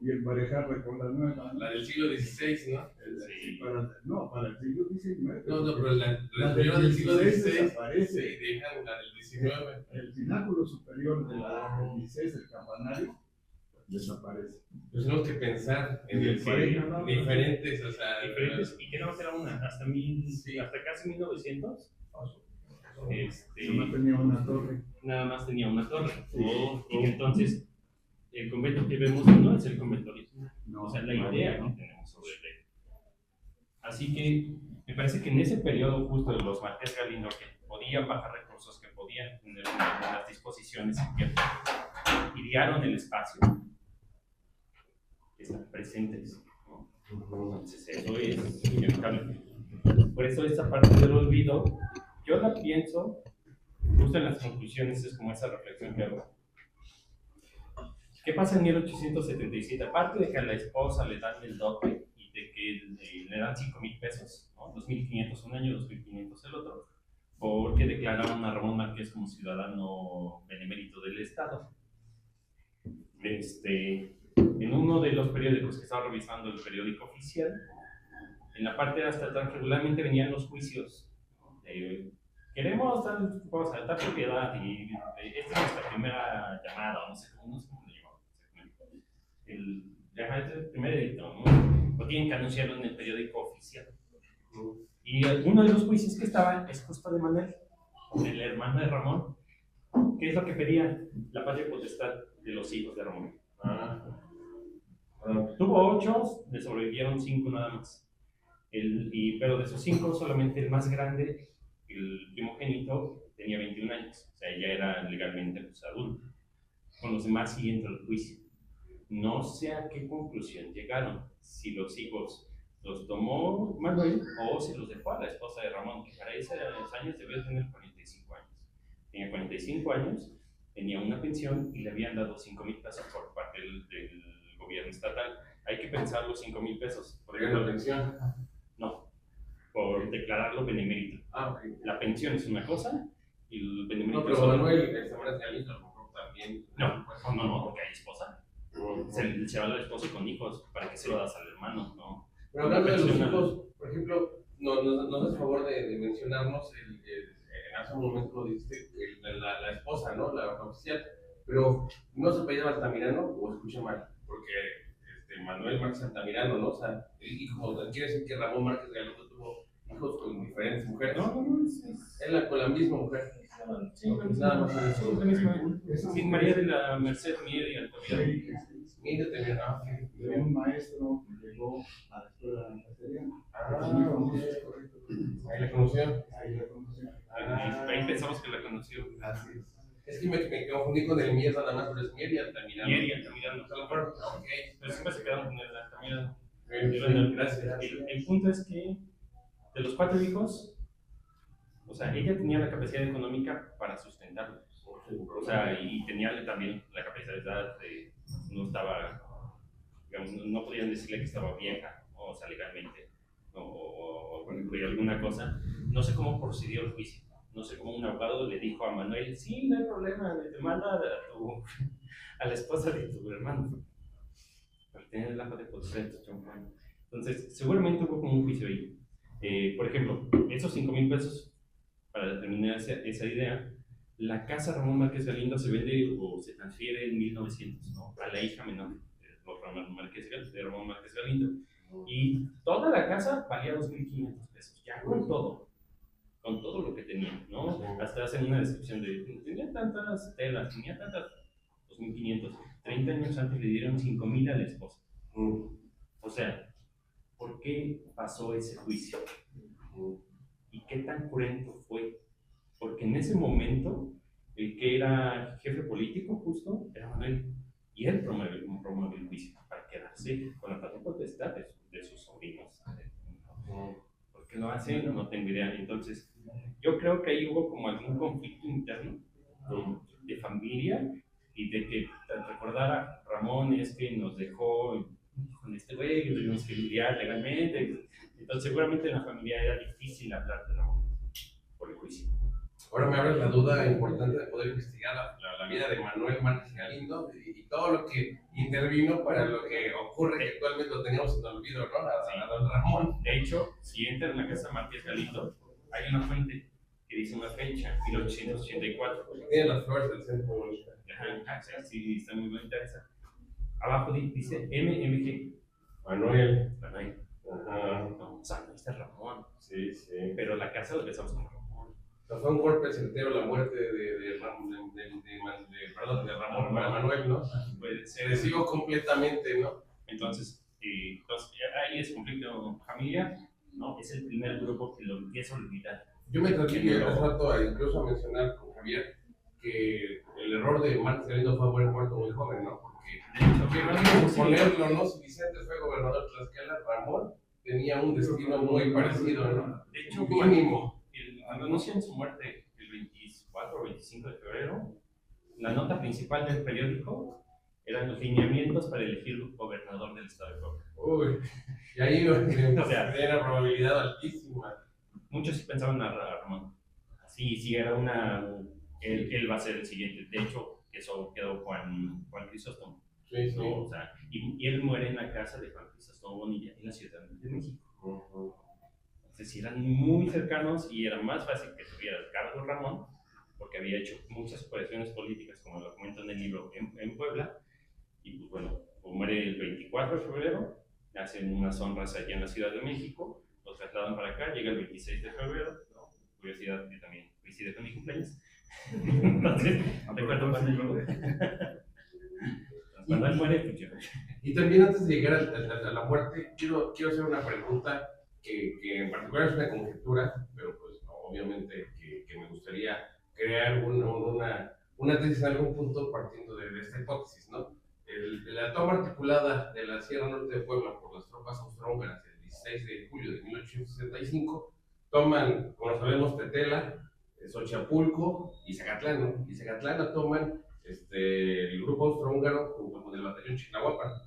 y emparejarla con la nueva, ¿no? La del siglo XVI, ¿no? Sí. Para el siglo XIX. No, pero la del siglo XVI desaparece y dejan la del XIX. El pináculo superior de la del XVI, el campanario, desaparece. Pues tenemos que pensar en diferentes, o sea, diferentes, y que no era una, hasta casi 1900. No tenía una torre. Nada más tenía una torre. Sí. Y entonces, el convento que vemos no es el convento original. No, o sea, la idea que tenemos sobre él. Así que me parece que en ese periodo justo de los Márquez Galindo, que podían bajar recursos, que podían tener las disposiciones que idearon el espacio, están presentes, ¿no? Entonces eso es inevitable. Por eso esta parte del olvido, yo la pienso, justo en las conclusiones, es como esa reflexión que hago. ¿Qué pasa en 1877? Aparte de que a la esposa le dan el dote y de que le dan 5,000 pesos, ¿no? 2,500 un año, 2,500 el otro, porque declararon a Ramón Márquez como ciudadano benemérito del Estado. En uno de los periódicos que estaba revisando, el periódico oficial, en la parte de hasta atrás regularmente venían los juicios, ¿no? Queremos tal cosa, tal propiedad, y esta es nuestra primera llamada, no sé cómo le llamamos. Ya es el primer edicto, ¿no? Lo tienen que anunciarlo en el periódico oficial. Y uno de los juicios que estaba es justo de Manuel, el hermano de Ramón. ¿Qué es lo que pedía? La patria potestad de los hijos de Ramón. Tuvo 8, le sobrevivieron 5 nada más. Pero de esos 5, solamente el más grande, el primogénito, tenía 21 años. O sea, ya era legalmente pues, adulto. Con los demás sí entró el juicio. No sé a qué conclusión llegaron. Si los hijos los tomó Manuel o si los dejó a la esposa de Ramón, que para esos años debió tener 45 años. Tenía 45 años, tenía una pensión y le habían dado 5,000 pesos por parte del gobierno estatal. Hay que pensar los 5,000 pesos. ¿Por qué la pensión? No, por declararlo benemérito. Ok. La pensión es una cosa y el benemérito No, pero Manuel, Manuel Galindo, a lo mejor también. No, porque hay esposa. Se va a la esposa y con hijos, ¿para qué se lo das al hermano? No. Pero hablando de los hijos, por ejemplo, nos das favor de mencionarnos, hace un momento lo dijiste, la esposa, ¿no? La oficial, pero no se apellidaba Altamirano, o escuché mal, porque Manuel Márquez Altamirano, ¿no? O sea, el hijo, quiere decir que Ramón Márquez Galindo tuvo hijos con diferentes mujeres. No, Con la misma mujer. Sí, nada más. Sí, María de la Merced Mier y Altamirano. De un maestro que llegó a la escuela de la cacería. Correcto. Ahí la conoció. Ahí pensamos que la conoció. Así es. Es que me confundí con el Mier nada más, pero es Mier y Altamirano. Mier y Altamirano. Ok. Pero siempre se quedaron con el Altamirano. Gracias. El punto es que de los 4 hijos, o sea, ella tenía la capacidad económica para sustentarlos. O sea, y tenía también la capacidad de, no estaba, digamos, no podían decirle que estaba vieja, o sea, legalmente, o por alguna cosa. No sé cómo procedió el juicio. No sé cómo un abogado le dijo a Manuel, sí, no hay problema, te manda a la esposa de tu hermano. Para tener la patria potestad de tu hermano. Entonces, seguramente hubo como un juicio ahí. Por ejemplo, esos 5,000 pesos, para determinar esa idea, la casa Ramón Márquez Galindo se vende o se transfiere en 1900, ¿no? A la hija menor de Ramón Márquez Galindo. Y toda la casa valía 2,500 pesos, ya con todo lo que tenía, ¿no? Hasta hacen una descripción de, tenía tantas telas, tenía tantas, 2,500. 30 años antes le dieron 5,000 a la esposa. O sea, ¿por qué pasó ese juicio? ¿Y qué tan cruento fue? Porque en ese momento, el que era jefe político justo era Manuel, y él promovió el juicio para quedarse con la patria potestad de sus sobrinos. ¿Por qué lo hacen? No tengo idea. Entonces, yo creo que ahí hubo como algún conflicto interno de familia y de que recordar a Ramón es que nos dejó con este güey, que tuvimos que lidiar legalmente. Entonces, seguramente en la familia era difícil hablar de Ramón por el juicio. Ahora me abre la duda importante de poder investigar la vida de Manuel Márquez Galindo y todo lo que intervino para lo que ocurre que actualmente lo teníamos en olvido, ¿no? A don Ramón. De hecho, si entran en la casa Márquez Galindo, hay una fuente que dice una fecha, 1884. Tiene las flores del centro bonita. Sí, está muy bonita esa. Abajo dice MMG. Manuel. Ajá. No, o sea, no está Ramón. Sí. Pero la casa lo empezamos con Ramón. Fue un golpe certero la muerte de Manuel, ¿no? Puede ser. Recibo completamente, ¿no? Entonces, ahí es conflicto familiar, ¿no? Es el primer grupo que lo empieza a olvidar. Yo me atreví hace rato incluso a mencionar con Javier que el error de Márquez Galindo fue haber muerto muy joven, ¿no? Porque no suponerlo, ¿no? Si Vicente fue gobernador de Tlaxcala, Ramón tenía un destino muy parecido, ¿no? De hecho, mínimo. Cuando anuncian su muerte el 24 o 25 de febrero, la nota principal del periódico eran los lineamientos para elegir gobernador del estado de Puebla. Uy, y ahí o sea, era probabilidad altísima. Muchos sí pensaban a Ramón. Sí, era él va a ser el siguiente. De hecho, eso quedó Juan Crisóstomo. Sí. ¿No? O sea, y él muere en la casa de Juan Crisóstomo Bonilla en la Ciudad de México. Entonces, eran muy cercanos y era más fácil que tuviera el cargo Ramón, porque había hecho muchas operaciones políticas, como lo comento en el libro, en Puebla, y pues bueno, muere el 24 de febrero, hacen unas honras allá en la Ciudad de México, lo trasladan para acá, llega el 26 de febrero, ¿no? Curiosidad que también coincide con mi cumpleaños. Entonces, recuerdo cuando llegó. Cuando él muere, pues yo. Y también antes de llegar a la muerte, quiero hacer una pregunta que en particular es una conjetura, pero pues no, obviamente que me gustaría crear una tesis en algún punto partiendo de esta hipótesis, ¿no? La toma articulada de la Sierra Norte de Puebla por las tropas austrohúngaras el 16 de julio de 1865 toman, como sabemos, Tetela, Xochapulco y Zacatlán, ¿no? Y Zacatlán la toman el grupo austrohúngaro junto con el batallón Chignahuapan.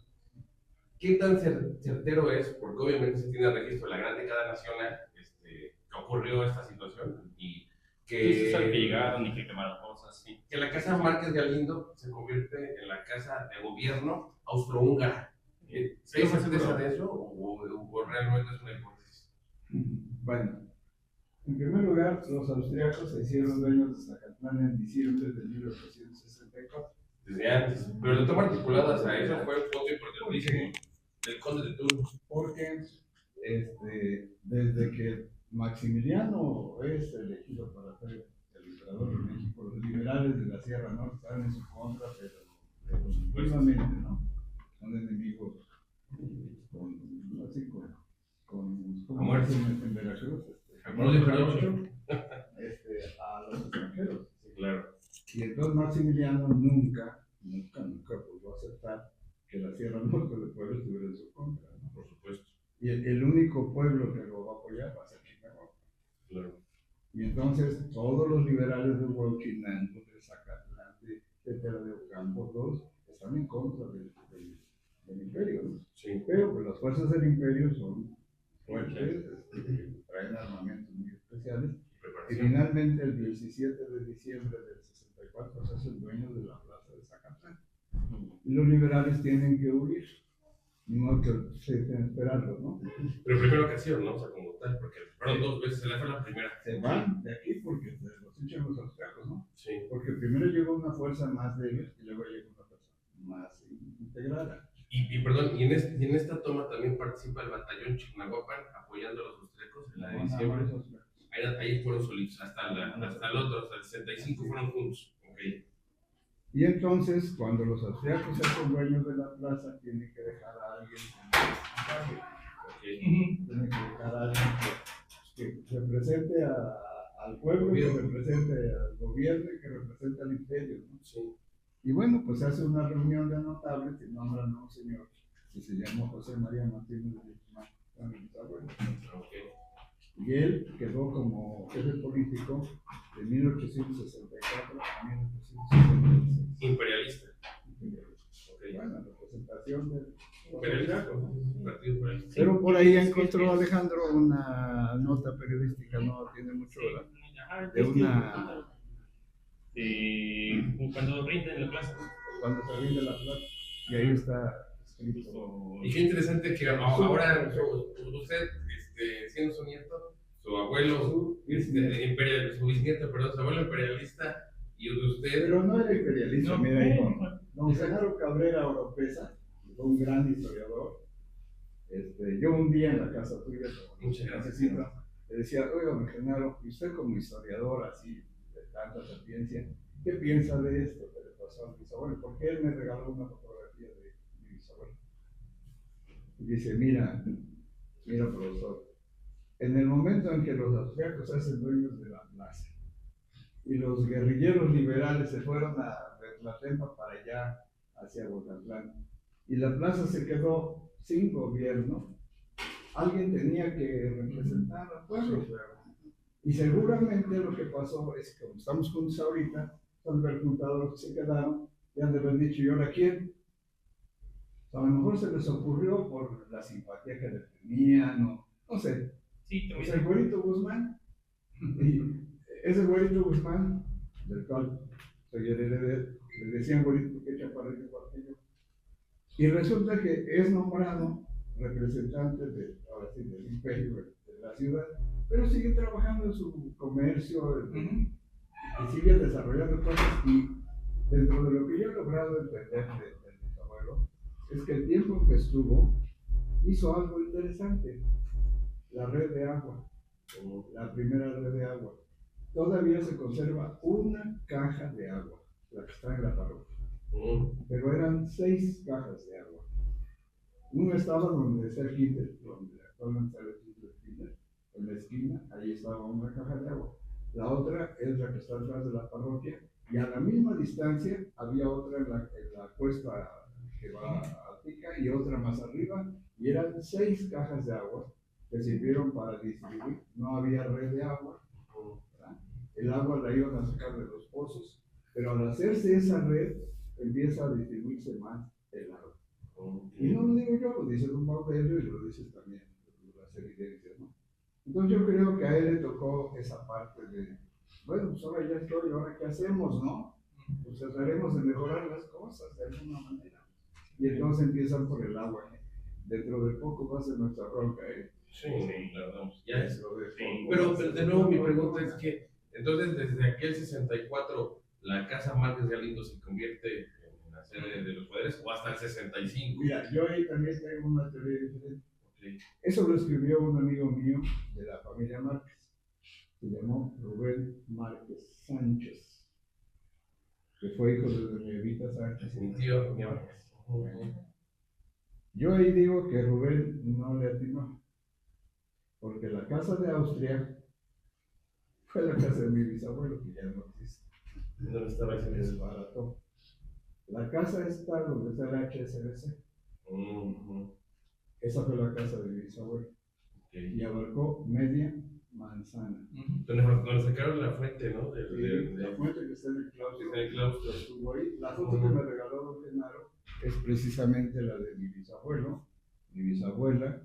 ¿Qué tan certero es? Porque obviamente se tiene registro de la gran década nacional que ocurrió esta situación y que, que llegaron y que quemaron cosas, sí. Que la Casa Márquez Galindo se convierte en la casa de gobierno austrohúngara. ¿Hay certeza de eso o realmente es una hipótesis? Bueno, en primer lugar, los austriacos se hicieron dueños de Zacatlán en diciembre de 1864. Desde antes, pero la toma articulada a eso fue un punto importantísimo del conde de Turno. Porque desde que Maximiliano es elegido para ser el emperador de México, los liberales de la Sierra Norte están en su contra, pero últimamente, ¿no? Son enemigos como en Veracruz, a los extranjeros. Sí, claro. Y entonces Maximiliano nunca pudo aceptar que la Sierra Norte del pueblo estuviera en su contra, ¿no? Por supuesto. Y el único pueblo que lo va a apoyar va a ser Chicago. Claro. Y entonces todos los liberales de Huauchinango, de Zacatlán, de Tetela de Ocampo, todos están en contra del imperio, ¿no? Sí. Pero pues, las fuerzas del imperio son fuertes, traen armamentos muy especiales. Y finalmente el 17 de diciembre del 64 se hacen dueños de la plaza de Zacatlán. Y los liberales tienen que huir. Ni modo que se tienen que esperarlo, ¿no? Pero primera ocasión, ¿no? O sea, como tal, porque fueron 2 veces, se le fue la primera. Se van de aquí porque los echan los austriacos, ¿no? Sí. Porque primero llegó una fuerza más débil y luego llegó una fuerza más integrada. Y perdón, y en esta toma también participa el batallón Chignahuapan apoyando a los austriacos en la de diciembre. Ahí fueron solitos, hasta el otro, hasta el 65 fueron juntos. Okay. Y entonces, cuando los austriacos se hacen dueños de la plaza, tienen que dejar a alguien tienen que dejar a alguien que represente al pueblo, que represente al gobierno y que represente al imperio, ¿no? Sí. Y bueno, pues se hace una reunión de notables y nombran a un señor que se llamó José María Martínez de Guzmán, Okay. y él quedó como jefe político de 1864 a 1866. Imperialista. Okay. Bueno, representación del Imperialista. Partido imperialista. Pero por ahí encontró Alejandro una nota periodística, no tiene mucho, ¿verdad? De una... cuando rinden la plaza. Cuando se rinde la plaza, y ahí está escrito. Y qué interesante que ahora usted, siendo su nieto, su abuelo, su bisnieto, perdón, su abuelo imperialista, y usted... Pero no era imperialista, No, mira, hijo. Don Genaro Cabrera Oropesa, fue un gran historiador. Yo un día en la casa tuya, Muchas gracias, le decía, oiga, don Genaro, y usted como historiador así, de tanta sapiencia, ¿qué piensa de esto que le pasó a mi bisabuelo? Porque él me regaló una fotografía de mi bisabuelo. Y dice, mira, profesor, en el momento en que los austriacos se hacen dueños de la plaza y los guerrilleros liberales se fueron a Tlatempa para allá, hacia Huacatlán, y la plaza se quedó sin gobierno, alguien tenía que representar al pueblo. Y seguramente lo que pasó es que, como estamos juntos ahorita, son los computadores que se quedaron y han de haber dicho, ¿y ahora quién? A lo mejor se les ocurrió por la simpatía que le tenían, no sé. Sí, Pues el güerito Guzmán, y ese güerito Guzmán, del cual soy el heredero, le decían güerito porque chaparrito igual que yo. Y resulta que es nombrado representante ahora sí, del imperio de la ciudad, pero sigue trabajando en su comercio y sigue desarrollando cosas. Y dentro de lo que yo he logrado entender del bisabuelo, es que el tiempo que estuvo hizo algo interesante. La red de agua, la primera red de agua. Todavía se conserva una caja de agua, la que está en la parroquia. Pero eran 6 cajas de agua. Uno estaba donde está el kinder, donde actualmente está el kinder, en la esquina, ahí estaba una caja de agua. La otra es la que está detrás de la parroquia, y a la misma distancia había otra en la cuesta que va a Tica y otra más arriba, y eran 6 cajas de agua que sirvieron para distribuir. No había red de agua, ¿verdad? El agua la iban a sacar de los pozos, pero al hacerse esa red empieza a distribuirse más el agua. Y no lo digo yo, lo dice Don Baudelaire y lo dices también las evidencias, ¿no? Entonces yo creo que a él le tocó esa parte de, bueno, pues ahora ya estoy, ahora qué hacemos, ¿no? Pues trataremos de mejorar las cosas de alguna manera. Y entonces empiezan por el agua. Dentro de poco va a ser nuestra bronca, ¿eh? Sí, claro, ya es. Sí. Pero de nuevo mi pregunta es que, entonces desde aquel 64, ¿la Casa Márquez Galindo se convierte en la sede de los poderes o hasta el 65? Mira, yo ahí también tengo una teoría diferente. Okay. Eso lo escribió un amigo mío de la familia Márquez. Se llamó Rubén Márquez Sánchez, que fue hijo de doña Evita Sánchez. Mi tío, mi amor. Yo ahí digo que Rubén no le atinó, porque la casa de Austria fue la casa de mi bisabuelo, que ya no existe. ¿Dónde estaba Se ese? desbarató. La casa está donde está el HSBC. Esa fue la casa de mi bisabuelo. Okay. Y abarcó media manzana. Donde sacaron la fuente, ¿no? La fuente que está en el claustro. En el claustro. Estuvo ahí. La foto que me regaló don Genaro es precisamente la de mi bisabuelo, mi bisabuela,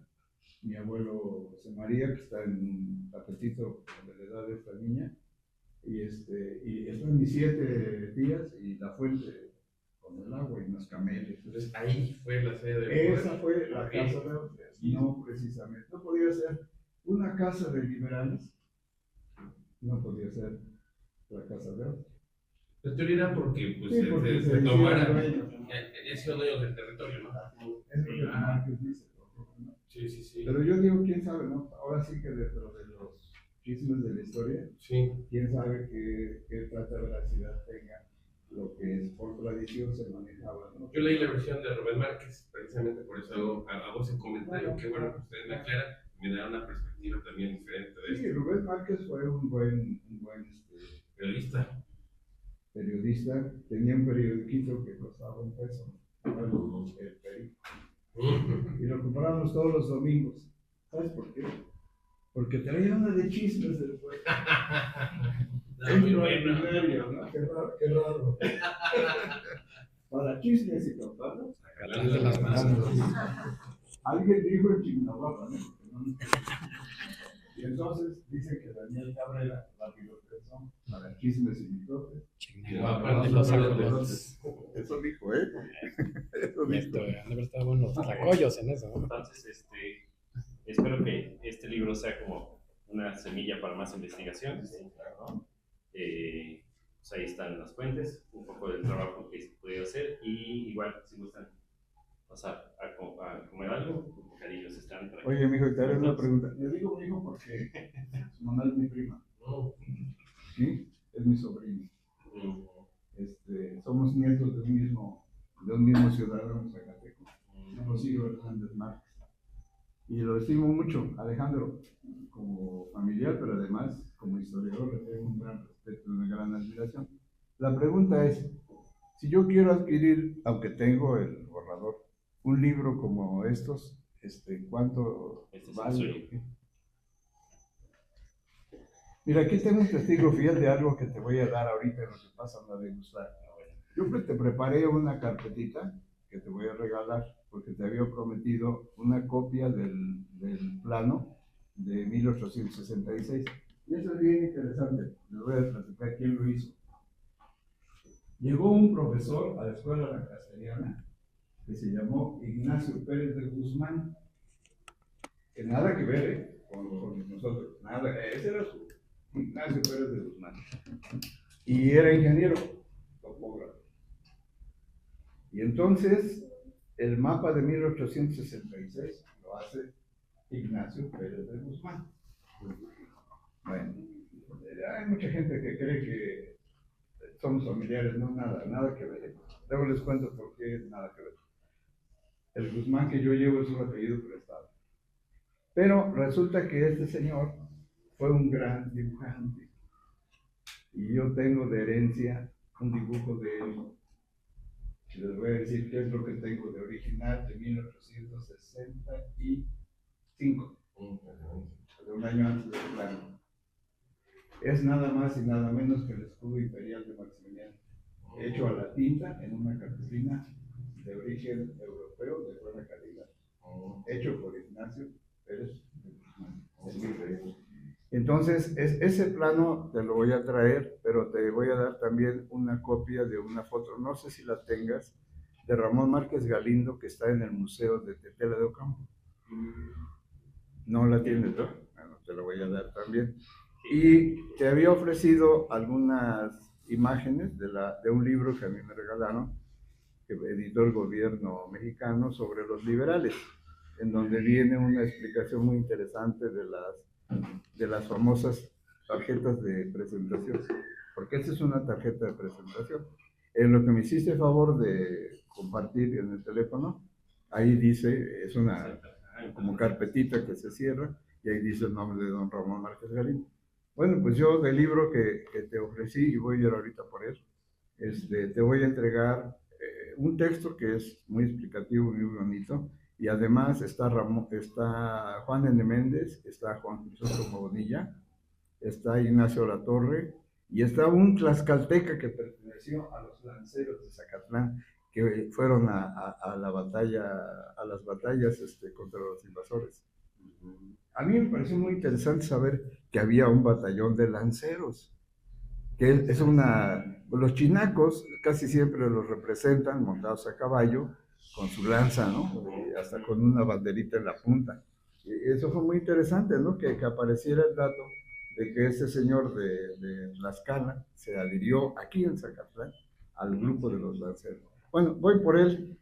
mi abuelo José María, que está en un tapetito de la edad de esta niña, y están mis 7 tías y la fuente con el agua y unos cameles. Entonces ahí fue la sede de Esa fue la casa de Austria. No precisamente. No podía ser una casa de liberales, no podía ser la casa de Austria. La teoría era porque, pues, Sí, porque se tomara, dueños, ¿no? sido dueños del territorio, ¿no? Es lo que Márquez dice. ¿no? Sí, sí, sí. Pero yo digo, quién sabe, ¿no? Ahora sí que dentro de los chismes de la historia, Sí. quién sabe qué tanta veracidad tenga lo que es por tradición se manejaba, ¿no? Yo leí la versión de Rubén Márquez, precisamente por eso hago ese comentario, que bueno, que ustedes me aclaran, me dan una perspectiva también diferente de Sí, esto. Rubén Márquez fue un buen Periodista. periodista, tenía un periodiquito que costaba $1, bueno, el periódico. Y lo compramos todos los domingos. ¿Sabes por qué? Porque traía una de chismes del pueblo. Muy buena. Extraordinario, ¿no? Qué raro. Para chismes y contarlos. Jalando las manos. Alguien dijo en Chignahuapa, ¿no? Y entonces dice que Daniel Cabrera la piloteó para chismes y mitotes. Chignahuapa de los árboles. Eso dijo, ¿eh? Eso Esto, dijo. han de haber estado buenos tlacoyos en eso, ¿no? Entonces, espero que este libro sea como una semilla para más investigaciones, ¿no? Pues ahí están las fuentes, un poco del trabajo que se puede hacer, y igual, si gustan pasar a comer algo, los bocadillos están por aquí. Oye, mijo, te haré una pregunta. Le digo mijo porque su mamá es mi prima. ¿Sí? Es mi sobrino. Somos nietos de un mismo ciudadano zacateco. Somos hijos de Hernández Márquez. Y lo estimo mucho, Alejandro, como familiar, pero además como historiador le tengo un gran respeto, una gran admiración. La pregunta es, si yo quiero adquirir, aunque tengo el borrador, un libro como estos, ¿cuánto Este es el vale? suyo. Mira, aquí tengo un testigo fiel de algo que te voy a dar ahorita en lo que pasan a degustar. Yo te preparé una carpetita que te voy a regalar porque te había prometido una copia del plano de 1866. Y eso es bien interesante. Les voy a platicar quién lo hizo. Llegó un profesor a la escuela lancasteriana que se llamó Ignacio Pérez de Guzmán, que nada que ver con nosotros, nada, ese era su Ignacio Pérez de Guzmán. Y era ingeniero, topógrafo. Y entonces El mapa de 1866 lo hace Ignacio Pérez de Guzmán. Bueno, hay mucha gente que cree que somos familiares, no, nada que ver. Luego les cuento por qué nada que ver. El Guzmán que yo llevo es un apellido prestado. Pero resulta que este señor fue un gran dibujante. Y yo tengo de herencia un dibujo de él. Les voy a decir qué es lo que tengo de original de 1865, de un año antes del plano. Es nada más y nada menos que el escudo imperial de Maximiliano, hecho a la tinta en una cartulina de origen europeo de buena calidad, hecho por Ignacio Pérez de Guzmán. Entonces, ese plano te lo voy a traer, pero te voy a dar también una copia de una foto, no sé si la tengas, de Ramón Márquez Galindo, que está en el Museo de Tetela de Ocampo. ¿No la tienes, no? Bueno, te la voy a dar también. Y te había ofrecido algunas imágenes de un libro que a mí me regalaron, que editó el gobierno mexicano, sobre los liberales, en donde viene una explicación muy interesante de las famosas tarjetas de presentación, porque esta es una tarjeta de presentación. En lo que me hiciste el favor de compartir en el teléfono, ahí dice, es una como carpetita que se cierra, y ahí dice el nombre de don Ramón Márquez Galindo. Bueno, pues yo del libro que te ofrecí, y voy a ir ahorita por él, te voy a entregar un texto que es muy explicativo, muy bonito, y además está Juan N. Méndez, está Juan Crisóstomo Bonilla, está Ignacio Latorre, y está un tlaxcalteca que perteneció a los lanceros de Zacatlán, que fueron a la batalla, a las batallas contra los invasores. A mí me pareció muy interesante saber que había un batallón de lanceros, que es los chinacos casi siempre los representan montados a caballo, con su lanza, ¿no? Hasta con una banderita en la punta. Y eso fue muy interesante, ¿no? Que apareciera el dato de que ese señor de Tlaxcala se adhirió aquí en Zacatlán al grupo de los lanceros. Bueno, voy por él.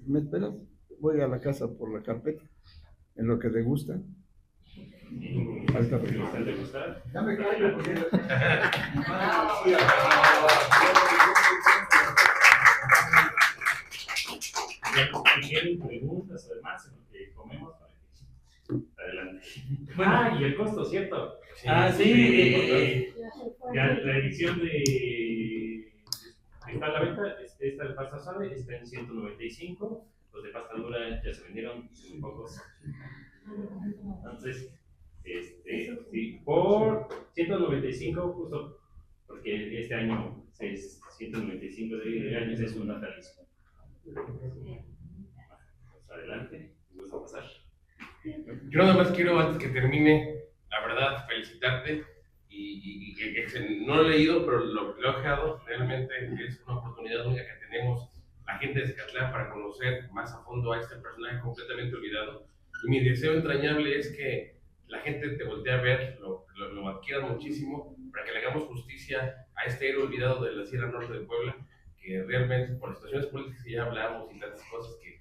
¿Me esperas? Voy a la casa por la carpeta, en lo que te gusta. ¿Te gusta? Ya me callo porque... Si quieren preguntas, además, en lo que comemos, adelante. Y el costo, ¿cierto? Sí. La edición está a la venta, esta de pasta suave está en 195, los de pasta dura ya se vendieron, muy pocos. Entonces, sí, por 195, justo porque este año es 195 de años, es un natalicio. Adelante, me gusta pasar. Yo nada más quiero, antes que termine, la verdad, felicitarte. Y no lo he leído, pero lo he ojeado. Realmente es una oportunidad única que tenemos la gente de Zacatlán para conocer más a fondo a este personaje completamente olvidado. Y mi deseo entrañable es que la gente te voltee a ver, lo adquiera muchísimo, para que le hagamos justicia a este héroe olvidado de la Sierra Norte de Puebla, que realmente por situaciones políticas que ya hablamos y tantas cosas que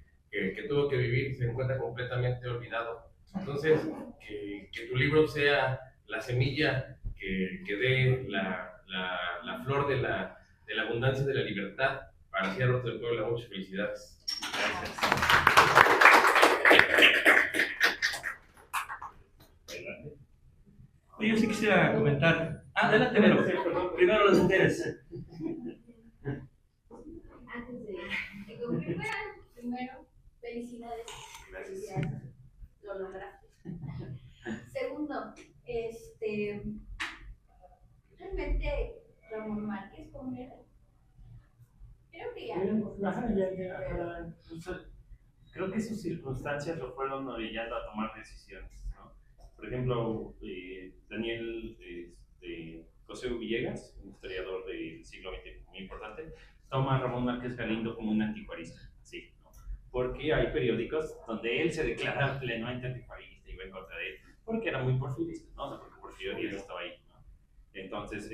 tuvo que vivir, se encuentra completamente olvidado. Entonces, que tu libro sea la semilla que dé la flor de la abundancia de la libertad para la Sierra Norte de Puebla. Muchas felicidades. Gracias. Oye, yo sí quisiera comentar. Adelante, Vero. Primero los enteres. Antes de concluir, primero, felicidades. Gracias. Lo lograste. Segundo, realmente Ramón Márquez, ¿cómo era? Creo que ya. Creo que sus circunstancias lo fueron orillando a tomar decisiones, ¿no? Por ejemplo, Daniel José Villegas, un historiador del siglo XX muy importante, toma a Ramón Márquez Galindo como un anticuarista, sí, ¿no? Porque hay periódicos donde él se declara plenamente anticuarista y va en contra de él, porque era muy porfirista, ¿no? O sea, porque Porfirio Díaz estaba ahí, ¿no? Entonces,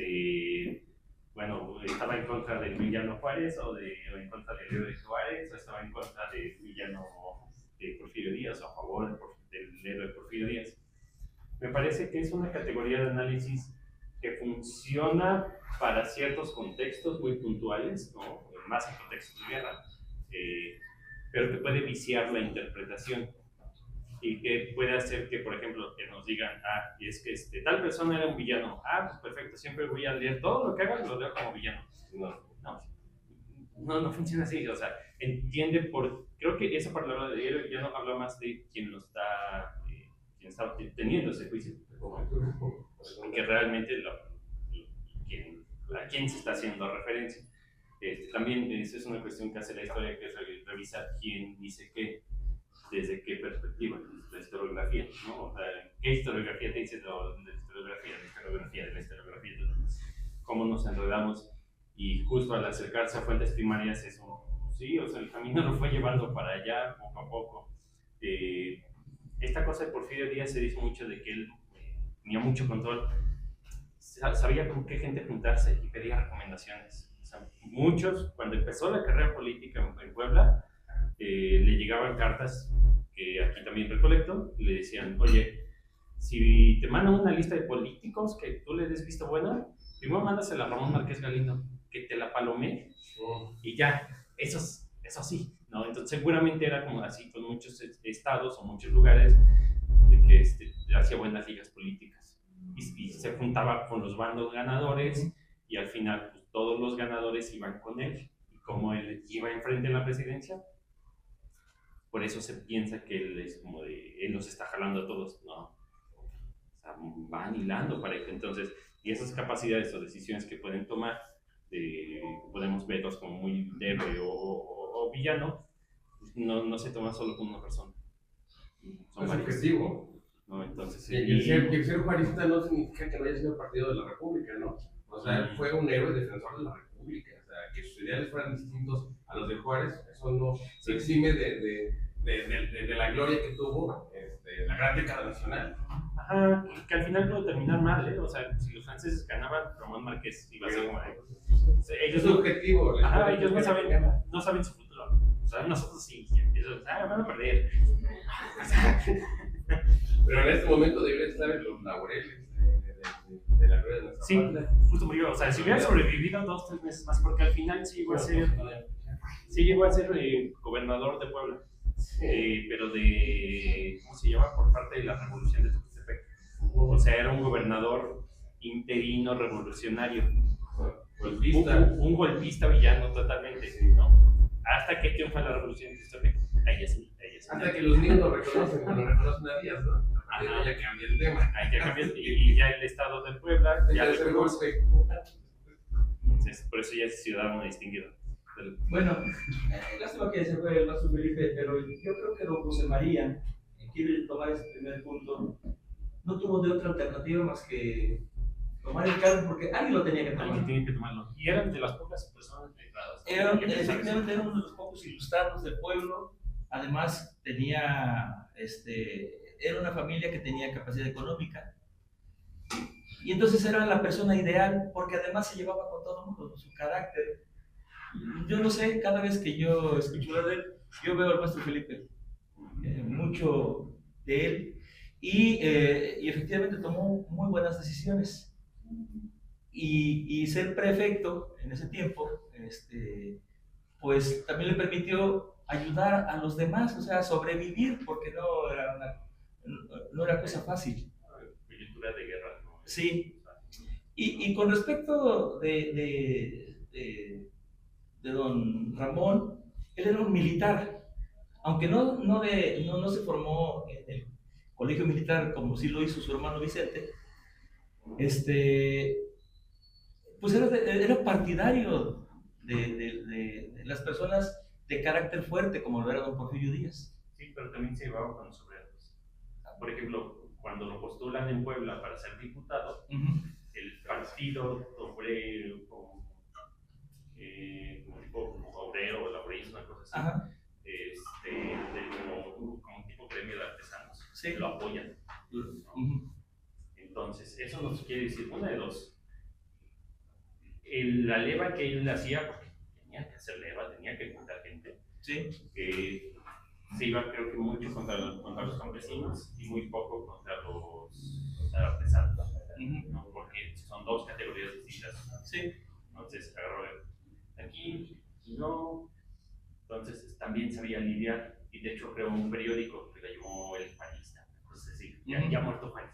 bueno, estaba en contra del villano Juárez o en contra del héroe Juárez, o estaba en contra del villano de Porfirio Díaz o a favor del héroe Porfirio Díaz. Me parece que es una categoría de análisis que funciona para ciertos contextos muy puntuales, ¿no? Más en contextos de guerra, pero que puede viciar la interpretación y que puede hacer que, por ejemplo, que nos digan, es que tal persona era un villano, pues perfecto, siempre voy a leer todo lo que haga, lo leo como villano. No funciona así, o sea, creo que esa palabra de héroe ya no habla más de quien está teniendo ese juicio, que realmente a quién se está haciendo referencia. También esa es una cuestión que hace la historia, que es revisar quién dice qué, desde qué perspectiva, la historiografía, ¿no? O sea, ¿qué historiografía te dice de la historiografía? ¿Cómo nos enredamos? Y justo al acercarse a fuentes primarias, sí, o sea, el camino lo fue llevando para allá, poco a poco. Esta cosa de Porfirio Díaz se dice mucho de que él tenía mucho control, sabía con qué gente juntarse y pedía recomendaciones. O sea, muchos, cuando empezó la carrera política en Puebla, le llegaban cartas que aquí también recolecto y le decían, oye, si te mandan una lista de políticos que tú le des visto bueno, primero mándasela a Ramón Márquez Galindo, que te la palomee y ya, eso sí, ¿no? Entonces seguramente era como así con muchos estados o muchos lugares de que hacía buenas ligas políticas y se juntaba con los bandos ganadores y al final pues, todos los ganadores iban con él y como él iba enfrente en la presidencia, por eso se piensa que él es como él los está jalando a todos, ¿no? O sea, van hilando para que entonces, y esas capacidades o decisiones que pueden tomar, podemos verlos como muy héroe o villano, pues no se toma solo con una persona. Son es objetivo. ¿No? Entonces, y el ser juarista no significa que no haya sido partido de la República, ¿no? O sea, él fue un héroe defensor de la República. O sea, que sus ideales fueran distintos a los de Juárez, eso no se exime de la gloria que tuvo la gran década nacional. Ajá, que al final pudo terminar mal, ¿eh? O sea, si los franceses ganaban, Ramón Márquez iba a ser como ellos su objetivo. Ellos no saben su futuro. O sea, nosotros sí. Ellos van a perder. Pero en este momento debería estar en los laureles de la gloria de nuestra patria. Sí, justo murió. O sea, si hubiera sobrevivido 2-3 meses más, porque al final sí llegó a ser gobernador de Puebla. Pero ¿cómo se llama? Por parte de la revolución de Tuxtepec. O sea, era un gobernador interino revolucionario. Un golpista villano totalmente, ¿no? Hasta que triunfa la revolución de Tuxtepec. Ahí es. Hasta que los niños lo reconocen a Díaz, ¿no? Ya cambia el tema. Ahí ya cambia, y ya el estado de Puebla ya reconoce. Entonces, por eso ya es ciudadano distinguido. Bueno, lástima que se fue el Maestro Felipe, pero yo creo que don José María quiere tomar ese primer punto. No tuvo de otra alternativa más que tomar el cargo porque alguien lo tenía que tomar. Alguien tiene que tomarlo. Y eran de las pocas personas letradas. Efectivamente, era uno de los pocos ilustrados del pueblo. Además, era una familia que tenía capacidad económica. Y entonces era la persona ideal porque además se llevaba con todo el mundo, su carácter. Yo no sé, cada vez que yo escucho hablar de él, yo veo al Maestro Felipe, mucho de él, y efectivamente tomó muy buenas decisiones. Y ser prefecto en ese tiempo, pues también le permitió ayudar a los demás, o sea, sobrevivir, porque no era cosa fácil. Coyuntura de guerra, ¿no? Sí. Y con respecto de don Ramón, él era un militar, aunque no se formó en el colegio militar como sí lo hizo su hermano Vicente, pues era partidario de las personas de carácter fuerte, como lo era don Porfirio Díaz. Sí, pero también se llevaba con los obreros. Por ejemplo, cuando lo postulan en Puebla para ser diputado, el partido obrero, como obrero, laborista, una cosa así, como un tipo gremio de artesanos, sí, lo apoyan. Entonces, eso nos quiere decir una de dos. la leva que él hacía, porque tenía que hacer leva, tenía que juntar gente, Sí. se iba creo que mucho contra los campesinos y muy poco contra los artesanos, ¿no? Porque son dos categorías distintas. Sí. Entonces agarró aquí y no, entonces también sabía lidiar y de hecho creó un periódico que le llamó El Juanista. Entonces sí, ya muerto Juárez.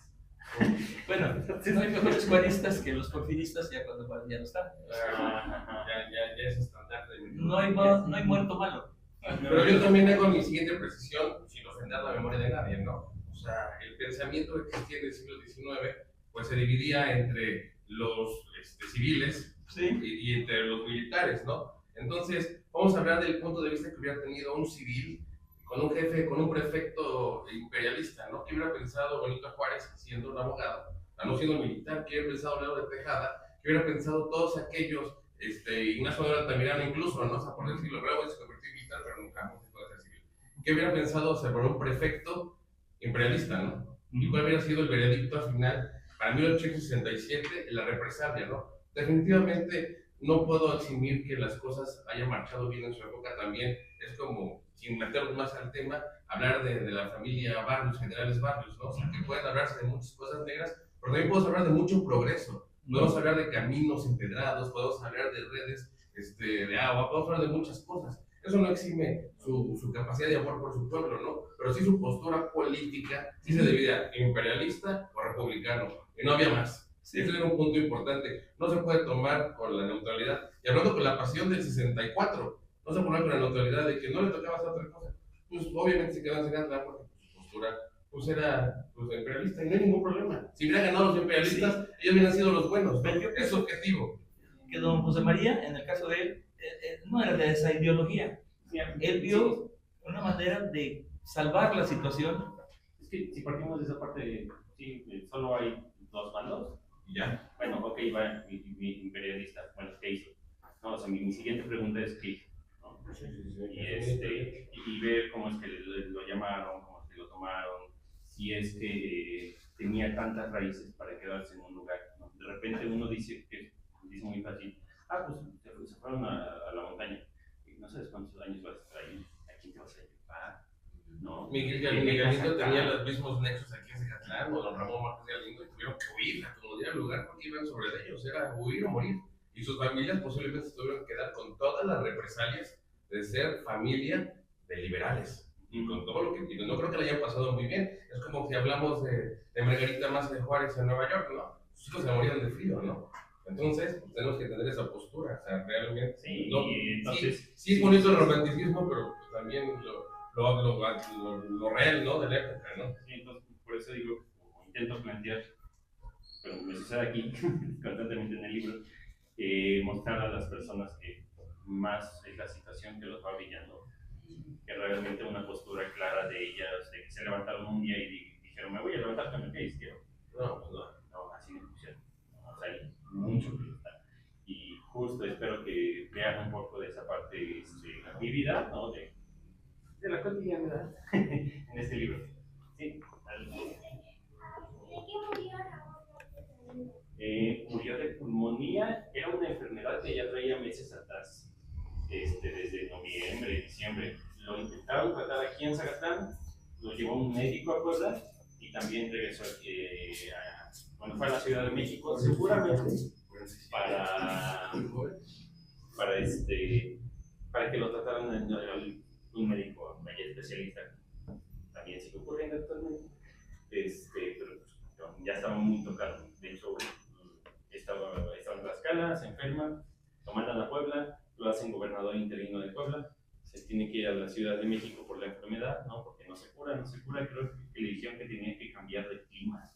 Bueno, no hay mejores juaristas que los porfiristas ya cuando Juárez ya no está. Ya es estandarte de mi No hay muerto malo. Pero yo también hago mi siguiente precisión, sin ofender la memoria de nadie, ¿no? O sea, el pensamiento que existía en el siglo XIX, pues se dividía entre los civiles y entre los militares, ¿no? Entonces, vamos a hablar del punto de vista que hubiera tenido un civil con un jefe, con un prefecto imperialista, ¿no? ¿Qué hubiera pensado Benito Juárez siendo un abogado, no siendo militar? ¿Qué hubiera pensado Leo de Tejada? ¿Qué hubiera pensado todos aquellos, Ignacio Manuel Altamirano incluso, ¿no? O sea, por decirlo, luego se convirtió en militar, pero nunca puede ser civil. ¿Qué hubiera pensado sobre un prefecto imperialista, ¿no? ¿Y cuál hubiera sido el veredicto al final para 1867, la represalia, ¿no? Definitivamente no puedo eximir que las cosas hayan marchado bien en su época también. Es como, sin meternos más al tema, hablar de la familia Barrios, generales Barrios, ¿no? O sea, que pueden hablarse de muchas cosas negras, pero también podemos hablar de mucho progreso. Podemos hablar de caminos empedrados, podemos hablar de redes de agua, podemos hablar de muchas cosas. Eso no exime su capacidad de amor por su pueblo, ¿no? Pero sí su postura política, sí se dividía en imperialista o republicano, y no había más. Sí. Ese era un punto importante. No se puede tomar con la neutralidad. Y hablando con la pasión del 64, no se puede tomar con la neutralidad de que no le tocaba hacer otra cosa. Pues obviamente se quedó en Segatla porque su postura pues era imperialista y no hay ningún problema. Si hubieran ganado los imperialistas, ellos hubieran sido los buenos, ¿no? Es objetivo. Que don José María, en el caso de él, no era de esa ideología. Él vio una manera de salvar la situación. Es que si partimos de esa parte, sí, solo hay dos bandos. Ya. Bueno, ok, va, mi imperialista. Bueno, ¿qué hizo? No, o sea, mi siguiente pregunta es qué hizo, ¿no? Y ver cómo es que lo llamaron, cómo es que lo tomaron, si es que tenía tantas raíces para quedarse en un lugar, ¿no? De repente uno dice muy fácil, pues se fueron a la montaña. Y no sabes cuántos años vas a estar ahí, ¿a quién te vas a llevar? ¿No? Miguel Galindo tenía los mismos nexos aquí en Zacatlán, o don Ramón Márquez Galindo, y tuvieron que huir a como diera lugar porque iban sobre ellos, era huir o morir. Y sus familias posiblemente se tuvieron que quedar con todas las represalias de ser familia de liberales. Y con todo lo que no creo que le hayan pasado muy bien. Es como si hablamos de Margarita Maza de Juárez en Nueva York, ¿no? Sus hijos se morían de frío, ¿no? Entonces, pues, tenemos que tener esa postura, o sea, realmente. Sí, no, entonces, sí es bonito el romanticismo, pero pues, también lo real, ¿no? De la época, ¿no? Sí, entonces, por eso digo, intento plantear, pero me sucede aquí constantemente en el libro, mostrar a las personas que más es la situación que los va brillando, que realmente una postura clara de ellas, de que se levantaron un día y dijeron, me voy a levantar con el pie izquierdo. No, así me pusieron. O sea, hay mucho que está. Y justo espero que vean un poco de esa parte de mi vida, ¿no? De la cotidianidad en este libro. Sí. Murió de pulmonía, era una enfermedad que ya traía meses atrás, desde noviembre, diciembre. Lo intentaron tratar aquí en Zacatlán, lo llevó un médico a Puebla y también regresó fue a la Ciudad de México, seguramente para que lo trataran un médico especialista. También sigue ocurriendo actualmente, pero ya estaba muy tocado. De hecho, estaba en Tlaxcala, se enferma, lo mandan a Puebla, lo hacen gobernador interino de Puebla, se tiene que ir a la Ciudad de México por la enfermedad, ¿no? Porque no se cura, creo que le dijeron que tenía que cambiar de clima.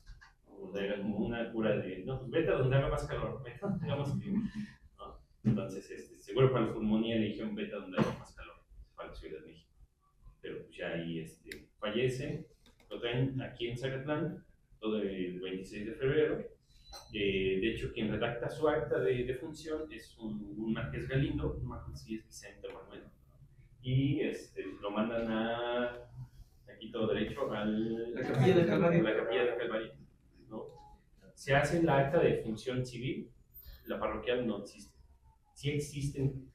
O sea, era como una cura de, no, pues vete a donde haga más calor, vete a donde haga más clima, ¿no? Entonces, seguro para la pulmonía le dijeron vete a donde haga más calor, para la Ciudad de México. Pero pues ya ahí fallece, lo traen aquí en Zacatlán, todo el 26 de febrero. De hecho, quien redacta su acta de función es un Márquez Galindo, no me acuerdo si es Vicente Manuel, y lo mandan aquí todo derecho, a la Capilla del Calvario. La Capilla del Calvario, ¿no? Se hace la acta de función civil, la parroquial no existe. Sí existen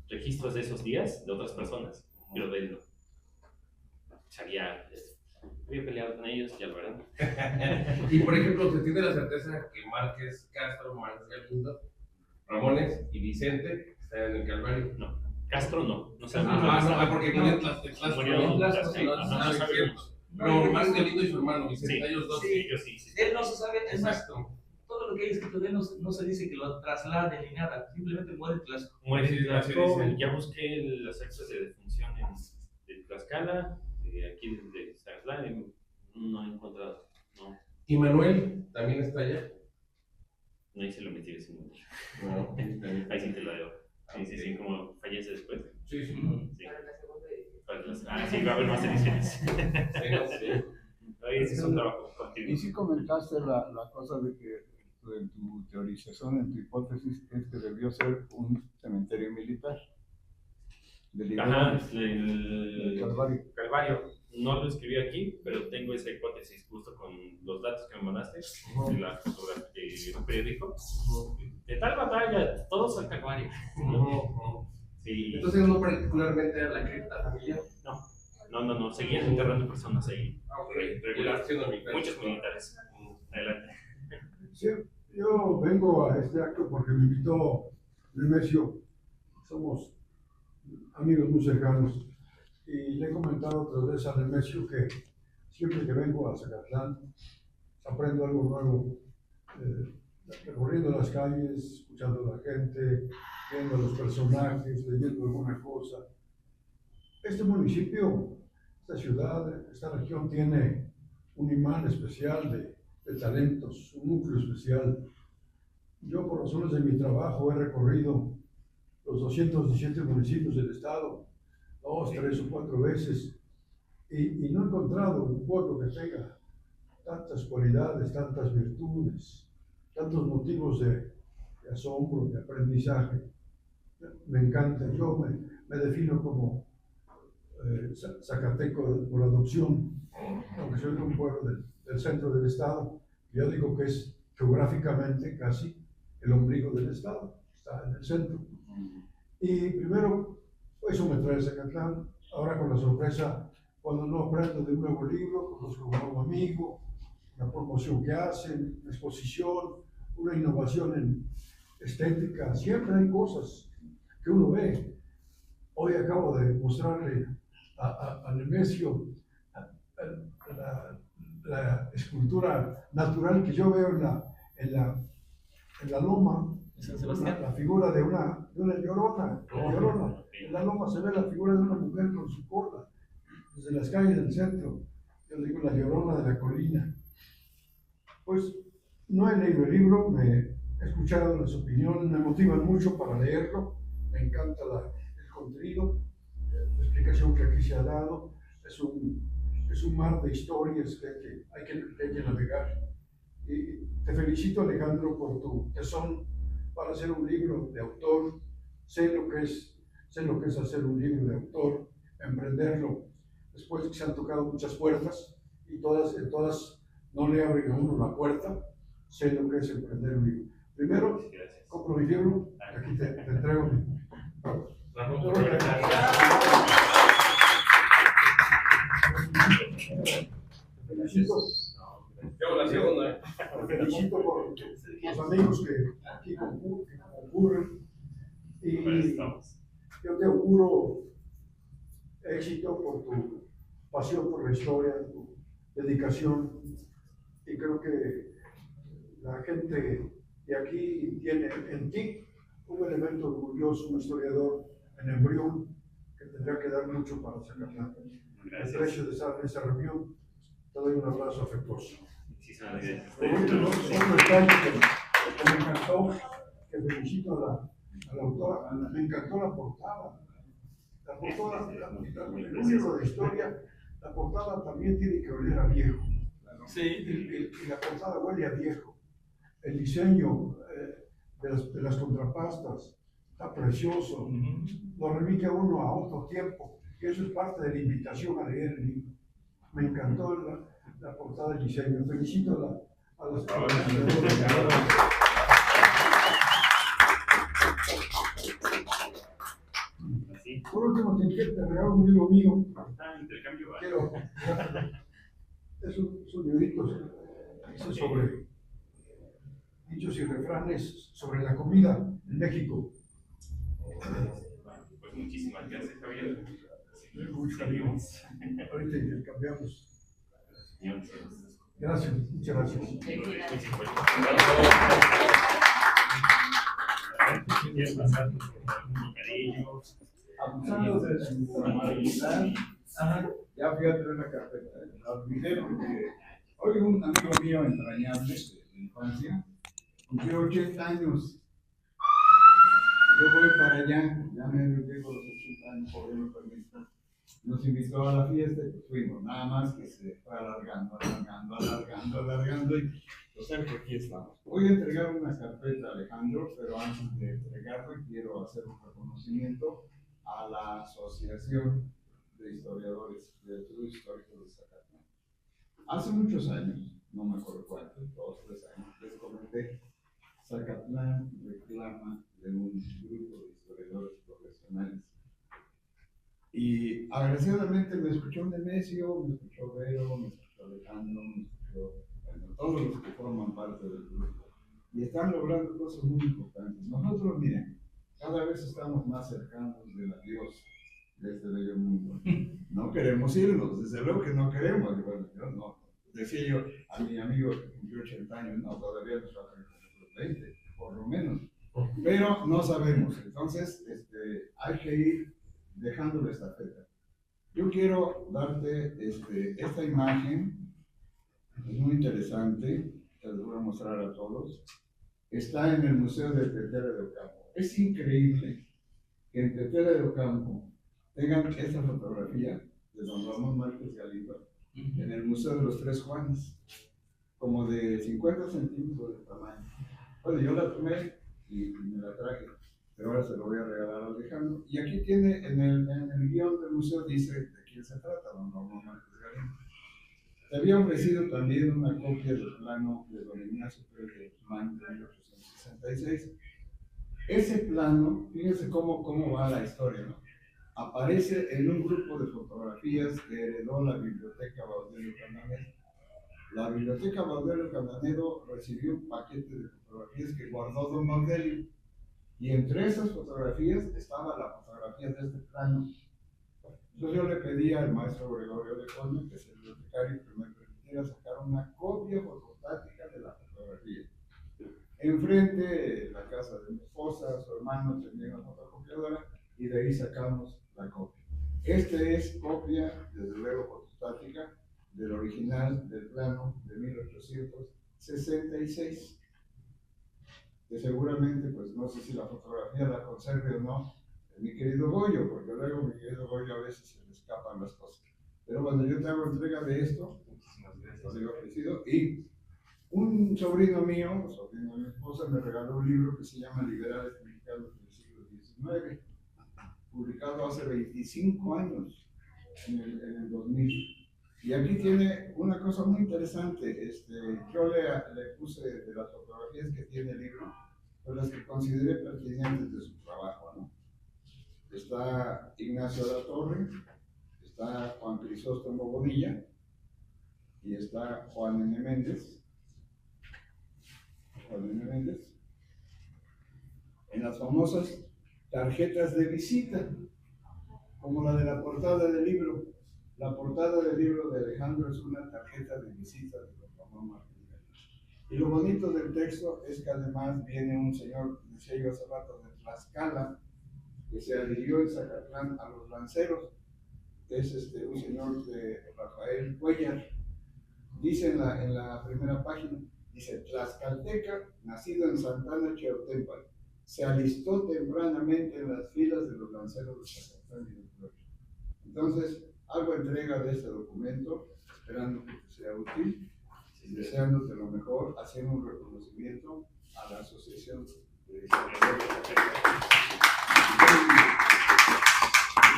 registros de esos días de otras personas, pero de él no. Había peleado con ellos, ya lo verán. Y por ejemplo, ¿se tiene la certeza que Márquez Castro, Márquez Galindo, Ramones y Vicente están en el Calvario? No, Castro no sabemos. Porque murió Murió no sabemos. Pero Márquez Galindo y su hermano Vicente, Sí, ellos dos. sí. Ellos sí. Él no se sabe, es más, Exacto. todo lo que hay escrito de él no se dice que lo trasladen ni nada, simplemente muere Tlaxco. Muere Sí, en así Tlaxco. dicen. Ya busqué las actas de defunción de Tlaxcala, de aquí de Zacatlán, no he encontrado. No, ¿Y Manuel también está allá? no hice la investigación. No. Ahí sí te la debo. Sí, como fallece después. Sí, sí. Sí. Para la segunda edición. Sí, va a haber más ediciones. Sí. Oye, ese es un trabajo Y continuo. sí comentaste la cosa de que en tu teorización, en tu hipótesis, es que debió ser un cementerio militar. Ajá, El el Calvario. Calvario. No lo escribí aquí, pero tengo esa hipótesis justo con los datos que me mandaste de la fotografía de un periódico. De tal batalla, todos al Calvario. Sí. Entonces, no particularmente a la cripta familiar. No, seguían enterrando personas ahí. Regular. Siendo militar. Muchos militares. Adelante. Sí, yo vengo a este acto porque me invitó Nemesio. Somos amigos muy cercanos. Y le he comentado otras veces a Nemesio que siempre que vengo a Zacatlán aprendo algo nuevo. Recorriendo las calles, escuchando a la gente, viendo a los personajes, leyendo alguna cosa. Este municipio, esta ciudad, esta región tiene un imán especial de talentos, un núcleo especial. Yo, por razones de mi trabajo, he recorrido los 217 municipios del estado, 2, 3 o 4 veces, y no he encontrado un pueblo que tenga tantas cualidades, tantas virtudes, tantos motivos de asombro, de aprendizaje. Me encanta, yo me defino como zacateco por adopción, aunque soy de un pueblo del centro del estado. Yo digo que es geográficamente casi el ombligo del estado, está en el centro. Y primero, eso me trae Zacatlán. Ahora con la sorpresa, cuando no aprendo de un nuevo libro, conozco a un nuevo amigo, una promoción que hacen, una exposición, una innovación en estética. Siempre hay cosas que uno ve. Hoy acabo de mostrarle a Nemesio la escultura natural que yo veo en la loma, San Sebastián. la figura de una llorona. En la loma se ve la figura de una mujer con su corda, desde las calles del centro. Yo digo la llorona de la colina. Pues no he leído el libro, he escuchado las opiniones, me motivan mucho para leerlo. Me encanta el contenido, la explicación que aquí se ha dado. Es un mar de historias que hay que navegar. Y te felicito, Alejandro, por tu tesón para hacer un libro de autor. Sé lo que es hacer un libro de autor, emprenderlo después de que se han tocado muchas puertas y todas no le abren a uno la puerta. Sé lo que es emprender un libro. Primero, compro mi libro, aquí te entrego mi... Te felicito por los amigos que aquí concurren y yo te auguro éxito por tu pasión por la historia, tu dedicación, y creo que la gente de aquí tiene en ti un elemento orgulloso, un historiador en embrión que tendrá que dar mucho para sacarla. Aprecio de estar en esta reunión, te doy un abrazo afectuoso. Muchísimas gracias. Por último, otro detalle que me encantó, que felicito a la autora, me encantó la portada. La portada, el único de historia, la portada también tiene que oler a viejo. Sí. Y la portada huele a viejo. El diseño de las contrapastas está precioso. Lo remite a uno a otro tiempo. Y eso es parte de la invitación a leer el libro. Me encantó la portada del diseño. Felicito a las Claro. Son libritos sobre dichos y refranes sobre la comida en México. Pues muchísimas gracias, Javier. Mucho cariño. Ahorita intercambiamos. Gracias, muchas gracias. Abusando de su formalidad, ya fui a traer una carpeta. La olvidé porque hoy un amigo mío entrañable de infancia cumplió 80 años. Yo voy para allá, ya me llego a los 80 años, por Dios me permita. Nos invitó a la fiesta y pues fuimos, nada más que se fue alargando y total que aquí estamos. Voy a entregar una carpeta a Alejandro, pero antes de entregarlo quiero hacer un reconocimiento a la Asociación de Historiadores del Estudio Histórico de Zacatlán. Hace muchos años, no me acuerdo cuántos, 2, 3 años, les comenté, Zacatlán reclama de un grupo de historiadores profesionales. Y agraciadamente me escuchó Nemesio, me escuchó Vero, me escuchó Alejandro, me escuchó, bueno, todos los que forman parte del grupo. Y están logrando cosas muy importantes. Nosotros, miren, cada vez estamos más cercanos del adiós de este bello mundo. No queremos irnos, desde luego que no queremos. Bueno, yo no. Decía yo a mi amigo que cumplió 80 años, no, todavía nos faltan 20, por lo menos. Pero no sabemos. Entonces, hay que ir dejándole esta estafeta. Yo quiero darte esta imagen, es muy interesante, te la voy a mostrar a todos. Está en el Museo de Tetela de Ocampo. Es increíble que en Tetela de Ocampo tengan esta fotografía de don Ramón Márquez Galindo en el Museo de los Tres Juanes, como de 50 centímetros de tamaño. Bueno, yo la tomé y me la traje, pero ahora se lo voy a regalar a Alejandro. Y aquí tiene, en el guión del museo, dice de quién se trata, don Ramón Márquez Galindo. Te había ofrecido también una copia del plano de don Ignacio Pérez de Guzmán de 1866. Ese plano, fíjense cómo va la historia, ¿no? Aparece en un grupo de fotografías que heredó la Biblioteca Baudelio Candanero. La Biblioteca Baudelio Candanero recibió un paquete de fotografías que guardó don Baudelio. Y entre esas fotografías estaba la fotografía de este plano. Entonces yo le pedí al maestro Gregorio de Colme, que es el bibliotecario, que me permitiera sacar una copia fotostática de la fotografía. Enfrente de la casa de mi esposa, su hermano tenía una fotocopiadora y de ahí sacamos la copia. Es copia, desde luego fotostática, del original del plano de 1866. Que seguramente, pues no sé si la fotografía la conserve o no, mi querido Goyo, porque luego mi querido Goyo a veces se le escapan las cosas. Pero cuando yo te hago entrega de esto, lo digo ofrecido, y un sobrino mío, sobrino de mi esposa, me regaló un libro que se llama Liberales Mexicanos del siglo XIX, publicado hace 25 años, en el 2000. Y aquí tiene una cosa muy interesante. Yo le puse de las fotografías que tiene el libro, pues las que consideré pertinentes de su trabajo, ¿no? Está Ignacio de la Torre, está Juan Crisóstomo Bonilla y está Juan N. Méndez. En las famosas tarjetas de visita, como la de la portada del libro. La portada del libro de Alejandro es una tarjeta de visita de don Ramón Márquez Galindo. Y lo bonito del texto es que además viene un señor, decía yo hace rato, de Tlaxcala, que se adhirió en Zacatlán a los lanceros. Es un señor de Rafael Cuellar. Dice en la primera página, dice: tlaxcalteca, nacido en Santana Cheotempan, se alistó tempranamente en las filas de los lanceros de Zacatlán y de Flores. Entonces, hago entrega de este documento, esperando que te sea útil y deseándote lo mejor, haciendo un reconocimiento a la Asociación de Historiadores.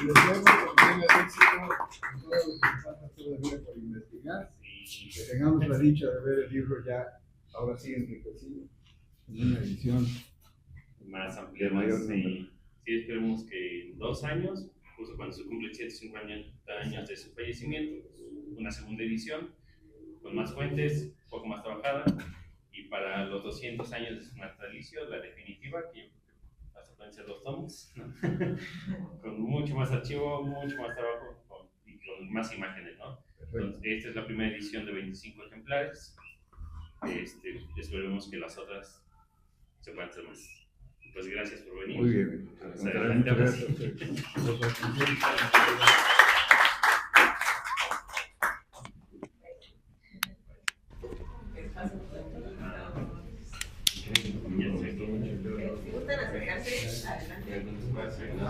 Y deseamos que tenga éxito en todo lo que nos falta todavía por investigar y que tengamos la dicha de ver el libro ya, ahora sí enriquecido, en una edición más amplia, más, sí, esperemos que en 2 años justo cuando se cumplen 150 años de su fallecimiento, pues, una segunda edición con más fuentes, un poco más trabajada, y para los 200 años de su natalicio, la definitiva, que yo creo que hasta pueden ser 2 tomos, ¿no? Con mucho más archivo, mucho más trabajo y con más imágenes, ¿no? Entonces, esta es la primera edición de 25 ejemplares. Esperemos que las otras se puedan hacer más. Pues gracias por venir. Muy bien. Pues, adelante, ahora sí. Si gustan acercarse, adelante. Gracias.